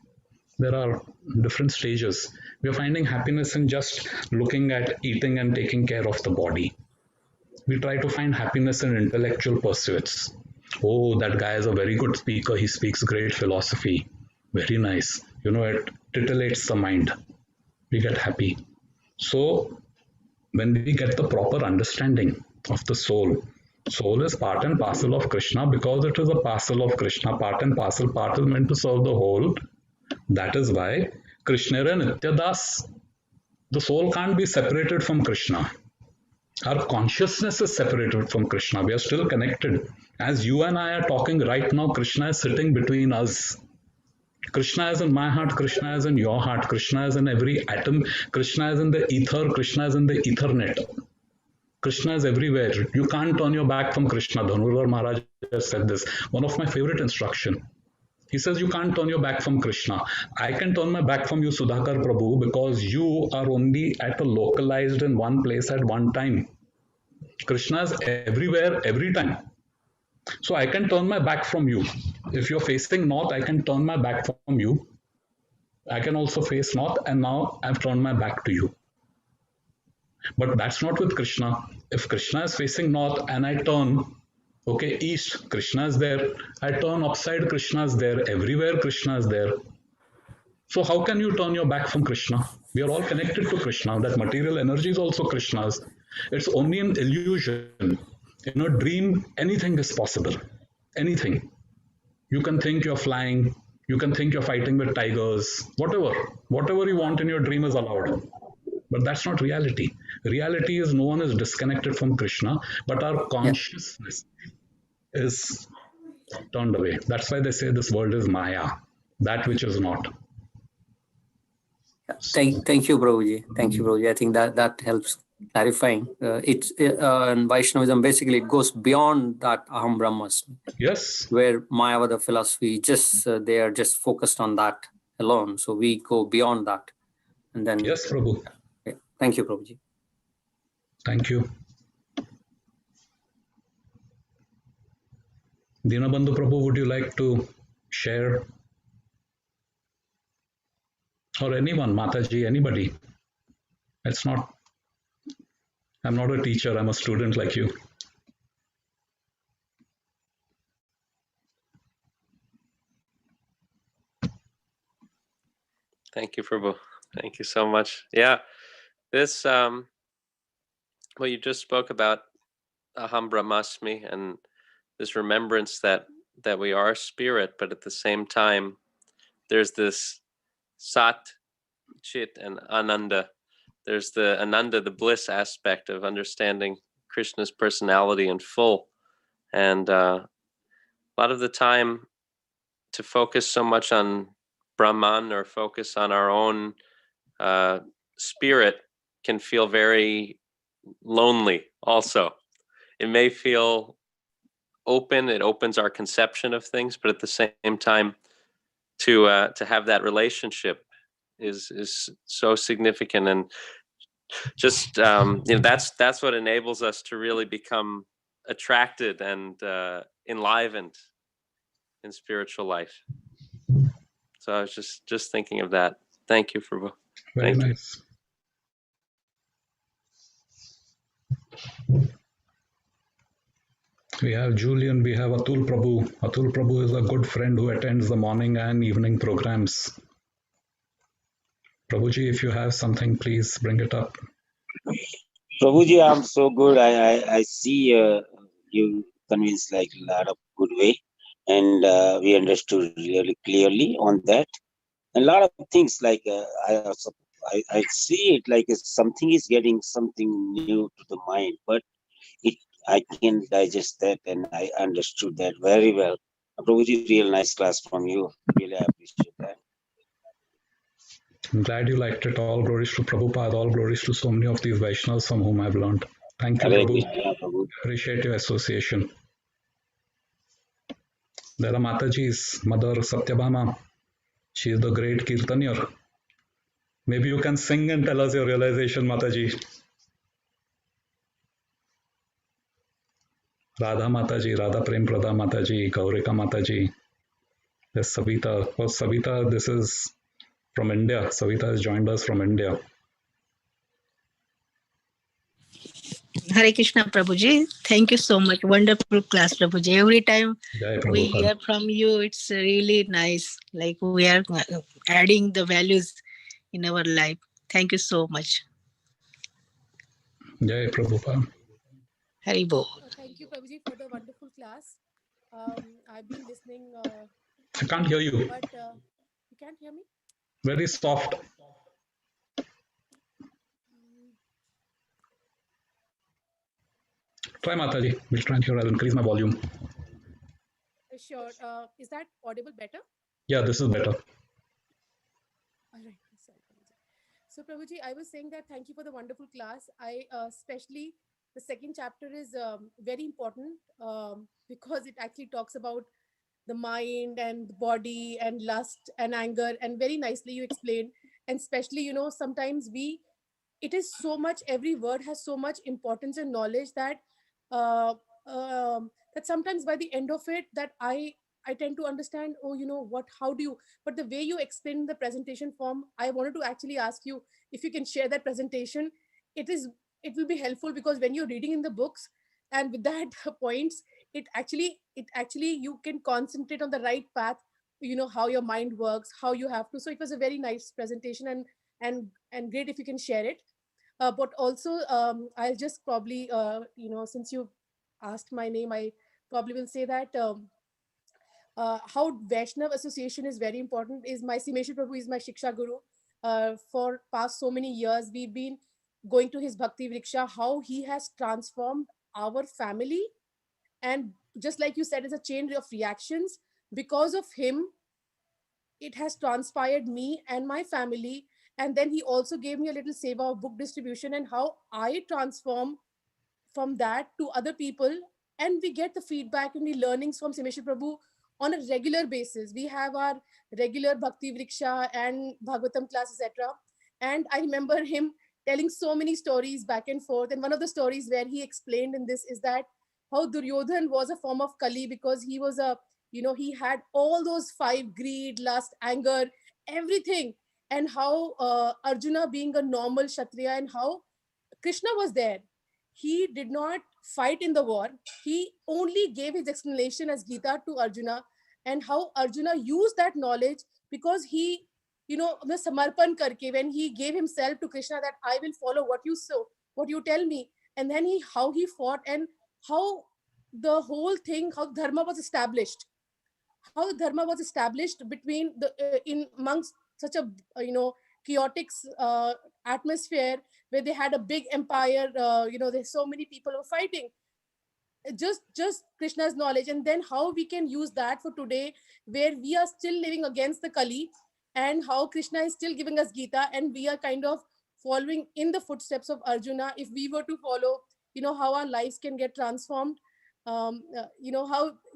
there are different stages. We're finding happiness in just looking at eating and taking care of the body. We try to find happiness in intellectual pursuits. Oh, that guy is a very good speaker. He speaks great philosophy. Very nice. It titillates the mind. We get happy. So, when we get the proper understanding of the soul is part and parcel of Krishna because it is a parcel of Krishna, part and parcel, part is meant to serve the whole. That is why Krishna and Nityadas, the soul can't be separated from Krishna. Our consciousness is separated from Krishna. We are still connected. As you and I are talking right now, Krishna is sitting between us. Krishna is in my heart, Krishna is in your heart, Krishna is in every atom, Krishna is in the ether, Krishna is in the ethernet. Krishna is everywhere. You can't turn your back from Krishna. Dhanurvar Maharaj has said this. One of my favorite instruction. He says, you can't turn your back from Krishna. I can turn my back from you, Sudhakar Prabhu, because you are only at a localized in one place at one time. Krishna is everywhere, every time. So I can turn my back from you. If you're facing north, I can turn my back from you. I can also face north, and now I've turned my back to you. But that's not with Krishna. If Krishna is facing north and I turn, east, Krishna is there. I turn upside, Krishna is there. Everywhere, Krishna is there. So how can you turn your back from Krishna? We are all connected to Krishna. That material energy is also Krishna's. It's only an illusion. In a dream, anything is possible. Anything. You can think you're flying. You can think you're fighting with tigers. Whatever you want in your dream is allowed. But that's not reality. Reality is no one is disconnected from Krishna, but our consciousness is turned away. That's why they say this world is Maya, that which is not. Thank you, Prabhuji. Thank you, Prabhuji. I think that helps clarifying. It's in Vaishnavism, basically, it goes beyond that Aham Brahmasmi. Yes. Where Mayavada philosophy, they are just focused on that alone. So we go beyond that. And then. Yes, Prabhu. Thank you, Prabhuji. Thank you. Dinabandhu Prabhu, would you like to share? Or anyone, Mataji, anybody. I'm not a teacher, I'm a student like you. Thank you, Prabhu. Thank you so much. Yeah, this, what you just spoke about, Aham Brahmasmi, and this remembrance that we are spirit, but at the same time, there's this Sat, Chit, and Ananda. There's the Ananda, the bliss aspect of understanding Krishna's personality in full. And a lot of the time, to focus so much on Brahman or focus on our own spirit can feel very lonely also. It may feel open, it opens our conception of things, but at the same time, to have that relationship is so significant, and just that's what enables us to really become attracted and enlivened in spiritual life. So I was just thinking of that. Thank you, Prabhu. Very nice. We have Julian, we have Atul Prabhu. Atul Prabhu is a good friend who attends the morning and evening programs. Prabhuji, if you have something, please bring it up. Prabhuji, I'm so good. I see you convinced like a lot of good way, and we understood really clearly on that. And a lot of things like I see it like something is getting something new to the mind, but I can digest that and I understood that very well. Prabhuji, real nice class from you. Really appreciate that. I'm glad you liked it. All glories to Prabhupada, all glories to so many of these Vaishnavas from whom I've learned. Thank you, Hare Prabhu. Krishna, Prabhu. Appreciate your association. There are Mataji's mother, Satyabhama. She is the great Kirtanier. Maybe you can sing and tell us your realization, Mataji. Radha Mataji, Radha Prem Prada Mataji, Gaurika Mataji. There's Savita. Oh, Savita, this is from India. Savita has joined us from India. Hare Krishna, Prabhuji. Thank you so much. Wonderful class, Prabhuji. Every time we hear from you, it's really nice. Like we are adding the values in our life. Thank you so much. Jai Prabhupada. Hari Bol. Thank you, Prabhuji, for the wonderful class. I've been listening. I can't hear you. But you can't hear me? Very soft. Try Mataji. We'll try and hear. I'll increase my volume. Sure. Is that audible better? Yeah, this is better. All right. So, Prabhuji, I was saying that thank you for the wonderful class. I especially the second chapter is very important because it actually talks about the mind and the body and lust and anger, and very nicely you explained. And especially, sometimes it is so much, every word has so much importance and knowledge that that sometimes by the end of it that I tend to understand, how do you, but the way you explain the presentation form, I wanted to actually ask you if you can share that presentation. It will be helpful because when you're reading in the books and with that points, it actually you can concentrate on the right path, how your mind works, how you have to. So it was a very nice presentation and great if you can share it. But also I'll just probably since you asked my name, I probably will say that how Vaishnav association is very important. Is my Simeshwar Prabhu is my Shiksha Guru. For past so many years we've been going to his Bhakti Vriksha, how he has transformed our family, and just like you said, it's a chain of reactions. Because of him, it has transpired me and my family. And then he also gave me a little seva of book distribution and how I transform from that to other people. And we get the feedback and the learnings from Simeshwar Prabhu on a regular basis. We have our regular Bhakti Vriksha and Bhagavatam class, etc. And I remember him telling so many stories back and forth. And one of the stories where he explained in this is that how Duryodhan was a form of Kali because he was he had all those 5: greed, lust, anger, everything. And how Arjuna being a normal Kshatriya, and how Krishna was there. He did not fight in the war. He only gave his explanation as Gita to Arjuna, and how Arjuna used that knowledge because he, the samarpan karke, when he gave himself to Krishna, that I will follow what you what you tell me. And then how he fought, and how the whole thing, how dharma was established, between in amongst such a chaotic atmosphere where they had a big empire. There's so many people who are fighting. Just Krishna's knowledge, and then how we can use that for today, where we are still living against the Kali, and how Krishna is still giving us Gita, and we are kind of following in the footsteps of Arjuna. If we were to follow, how our lives can get transformed. How,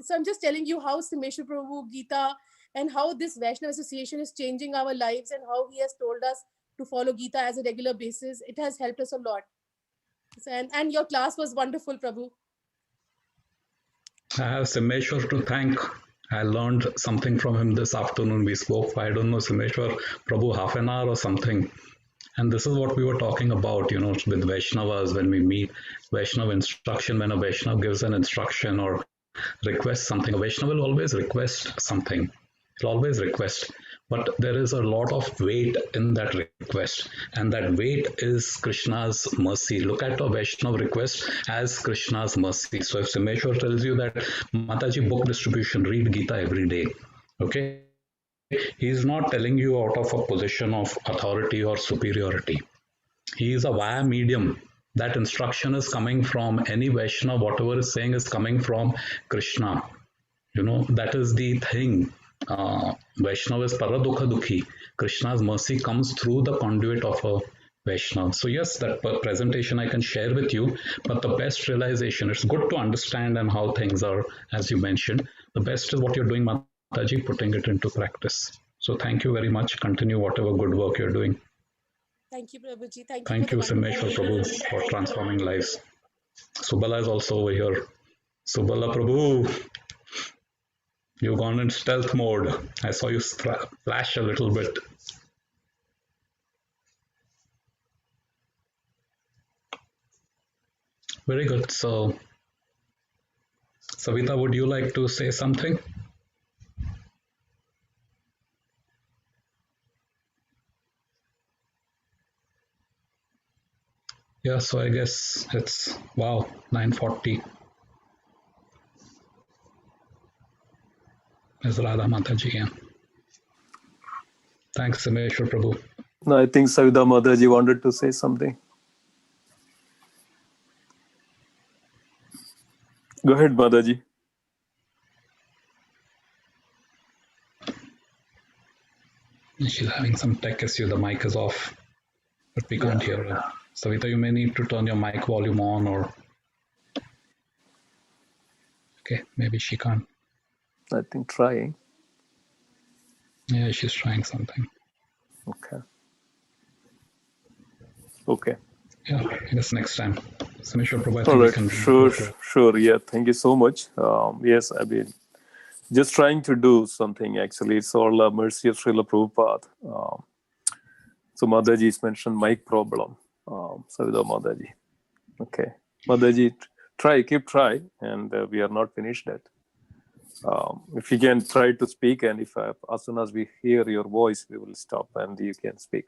so I'm just telling you how Simeshwar Prabhu, Gita, and how this Vaishnav association is changing our lives, and how he has told us to follow Gita as a regular basis. It has helped us a lot. And your class was wonderful, Prabhu. I have Simeshwar to thank. I learned something from him this afternoon. We spoke for, I don't know, Simeshwar Prabhu, half an hour or something. And this is what we were talking about, with Vaishnavas. When we meet Vaishnav instruction, when a Vaishnav gives an instruction or requests something, a Vaishnava will always request something. He'll always request. But there is a lot of weight in that request. And that weight is Krishna's mercy. Look at a Vaishnava request as Krishna's mercy. So if Simeshwar tells you that Mataji book distribution, read Gita every day, okay? He's not telling you out of a position of authority or superiority. He is a via medium. That instruction is coming from any Vaishnava, whatever is saying is coming from Krishna. That is the thing. Vaishnava is paradukha dukhi. Krishna's mercy comes through the conduit of a Vaishnava. So yes, that presentation I can share with you, but the best realization, it's good to understand and how things are, as you mentioned. The best is what you're doing, Mataji, putting it into practice. So thank you very much. Continue whatever good work you're doing. Thank you, Prabhuji. Thank you, Simeshwar Prabhu, for transforming lives. Subala is also over here. Subala Prabhu, you've gone in stealth mode. I saw you flash a little bit. Very good. So, Savita, would you like to say something? Yeah, so I guess it's, wow, 9:40. Is Radha Mataji, yeah. Thanks, Simeshwar Prabhu. No, I think Savita Mataji wanted to say something. Go ahead, Mataji. She's having some tech issue. The mic is off, but we can't hear her. Savita, you may need to turn your mic volume on, or... Okay, maybe she can't. I think trying. Yeah, she's trying something. Okay. Yeah, I guess next time. Simeshwar Prabhu, I think All we right, can... sure. Yeah, thank you so much. Yes, I mean, just trying to do something, actually. It's all mercy of Srila Prabhupada. So Mataji's mentioned mic problem. Savita Mataji. Okay. Mataji, keep trying, and we are not finished yet. If you can try to speak, and if as soon as we hear your voice, we will stop and you can speak.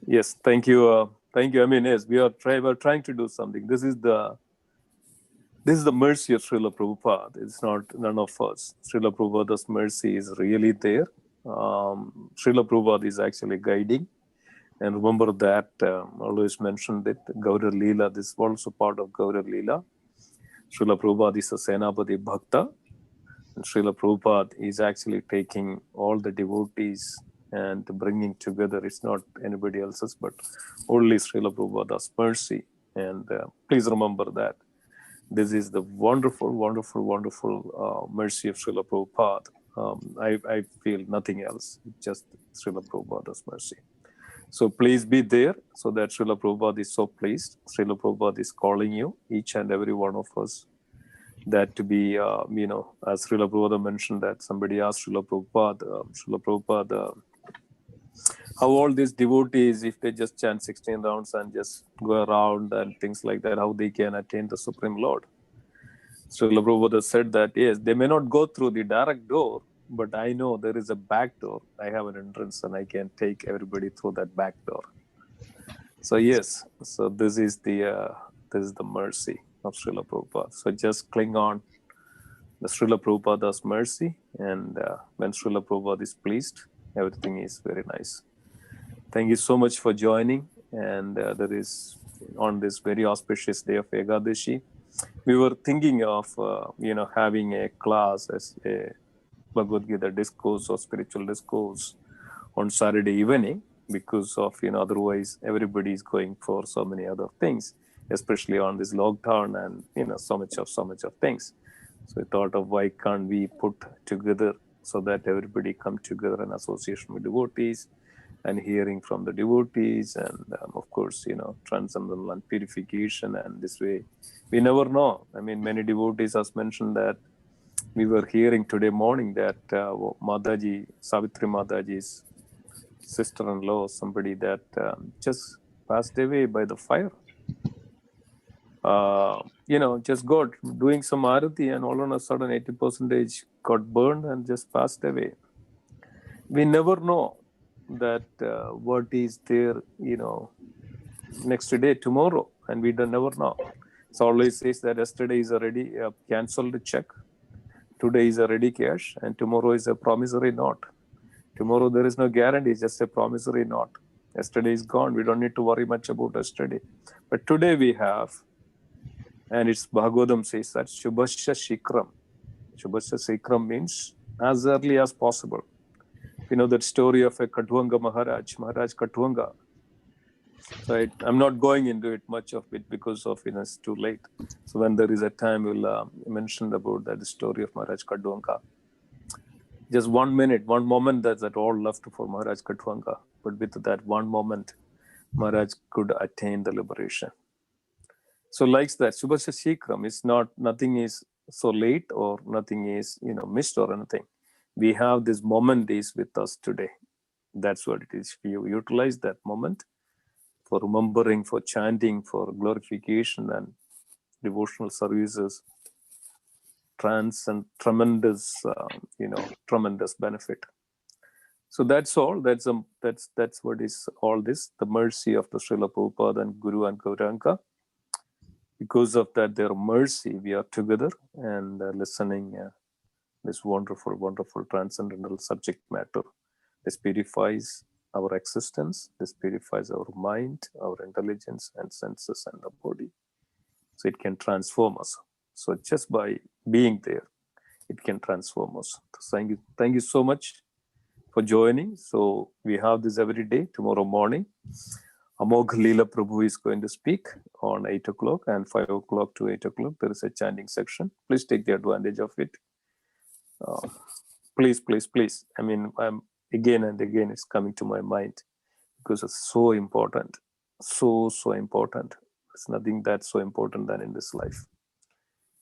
Yes, thank you. Thank you. I mean, yes, we're trying to do something. This is the mercy of Srila Prabhupada. It's not none of us. Srila Prabhupada's mercy is really there. Srila Prabhupada is actually guiding. And remember that, always mentioned it, Gaura Leela, this is also part of Gaura Leela. Srila Prabhupada is a Senapati Bhakta. And Srila Prabhupada is actually taking all the devotees and bringing together. It's not anybody else's, but only Srila Prabhupada's mercy. And please remember that. This is the wonderful, wonderful, wonderful mercy of Srila Prabhupada. I feel nothing else, just Srila Prabhupada's mercy. So please be there so that Srila Prabhupada is so pleased. Srila Prabhupada is calling you, each and every one of us, that to be, as Srila Prabhupada mentioned, that somebody asked Srila Prabhupada, how all these devotees, if they just chant 16 rounds and just go around and things like that, how they can attain the Supreme Lord. Srila Prabhupada said that, yes, they may not go through the direct door, but I know there is a back door. I have an entrance and I can take everybody through that back door. So yes, so this is the mercy of Srila Prabhupada. So just cling on the Srila Prabhupada's mercy, and when Srila Prabhupada is pleased, everything is very nice. Thank you so much for joining. And there is, on this very auspicious day of Ekadashi, we were thinking of having a class as a Bhagavad Gita discourse or spiritual discourse on Saturday evening, because of otherwise everybody is going for so many other things, especially on this lockdown, and so much of things. So we thought of why can't we put together so that everybody come together in association with devotees and hearing from the devotees, and of course transcendental and purification. And this way we never know. I mean, many devotees has mentioned that we were hearing today morning that Mataji, Savitri Mataji's sister-in-law, somebody that just passed away by the fire. Just got doing some arati and all on a sudden 80% got burned and just passed away. We never know that what is there, next day, tomorrow, and we don't never know. So always says that yesterday is already a cancelled check, today is a ready cash, and tomorrow is a promissory note. Tomorrow there is no guarantee, just a promissory note. Yesterday is gone. We don't need to worry much about yesterday. But today we have, and it's Bhagavatam says that Shubhasya Shikram. Shubhasya Shikram means as early as possible. You know that story of a Katwanga Maharaj Katwanga. So I'm not going into it much of it because of it's too late. So when there is a time, we'll mention about that story of Maharaj Katwanga. Just 1 minute, one moment that's at all left for Maharaj Katwanga. But with that one moment, Maharaj could attain the liberation. So like that, Shubhasya Shikram is not, nothing is so late or nothing is, missed or anything. We have this moment is with us today. That's what it is. We utilize that moment for remembering, for chanting, for glorification and devotional services, tremendous, tremendous benefit. So that's all. That's what is all this. The mercy of the Srila Prabhupada and Guru and Gauranga. Because of that, their mercy, we are together and listening this wonderful, wonderful transcendental subject matter. This purifies our existence. This purifies our mind, our intelligence and senses and the body. So it can transform us. So just by being there, it can transform us. So thank you so much for joining. So we have this every day, tomorrow morning. Amogh Leela Prabhu is going to speak on 8 o'clock and 5 o'clock to 8 o'clock. There is a chanting section. Please take the advantage of it. Please. I mean, I'm again and again, it's coming to my mind because it's so important. So important. There's nothing that's so important than in this life.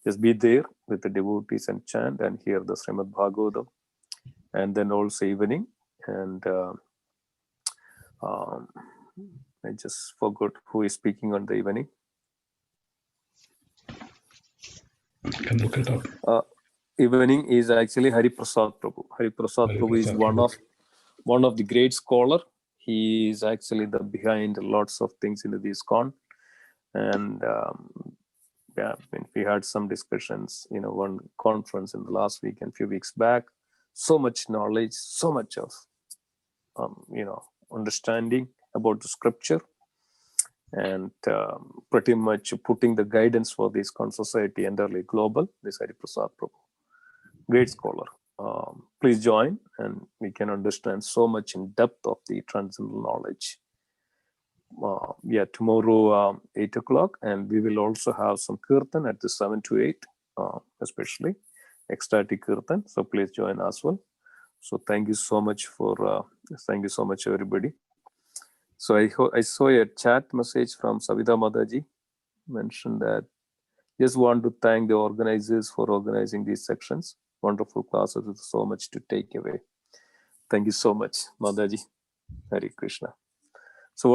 Just be there with the devotees and chant and hear the Srimad Bhagavatam. And then also evening. And I just forgot who is speaking on the evening. Can look it up. Evening is actually Hari Prasad Prabhu. Hari Prasad Prabhu is one of the great scholar. He is actually the behind lots of things in the ISKCON. And we had some discussions, one conference in the last week and a few weeks back. So much knowledge, so much of, understanding about the scripture and pretty much putting the guidance for this ISKCON society entirely global, this Hari Prasad Prabhu. Great scholar. Please join and we can understand so much in depth of the transcendental knowledge. Tomorrow 8 o'clock, and we will also have some kirtan at the 7 to 8, especially ecstatic kirtan. So please join as well. So thank you so much everybody. So I saw a chat message from Savita Mataji mentioned that just want to thank the organizers for organizing these sections. Wonderful classes with so much to take away. Thank you so much, Mataji. Hare Krishna. So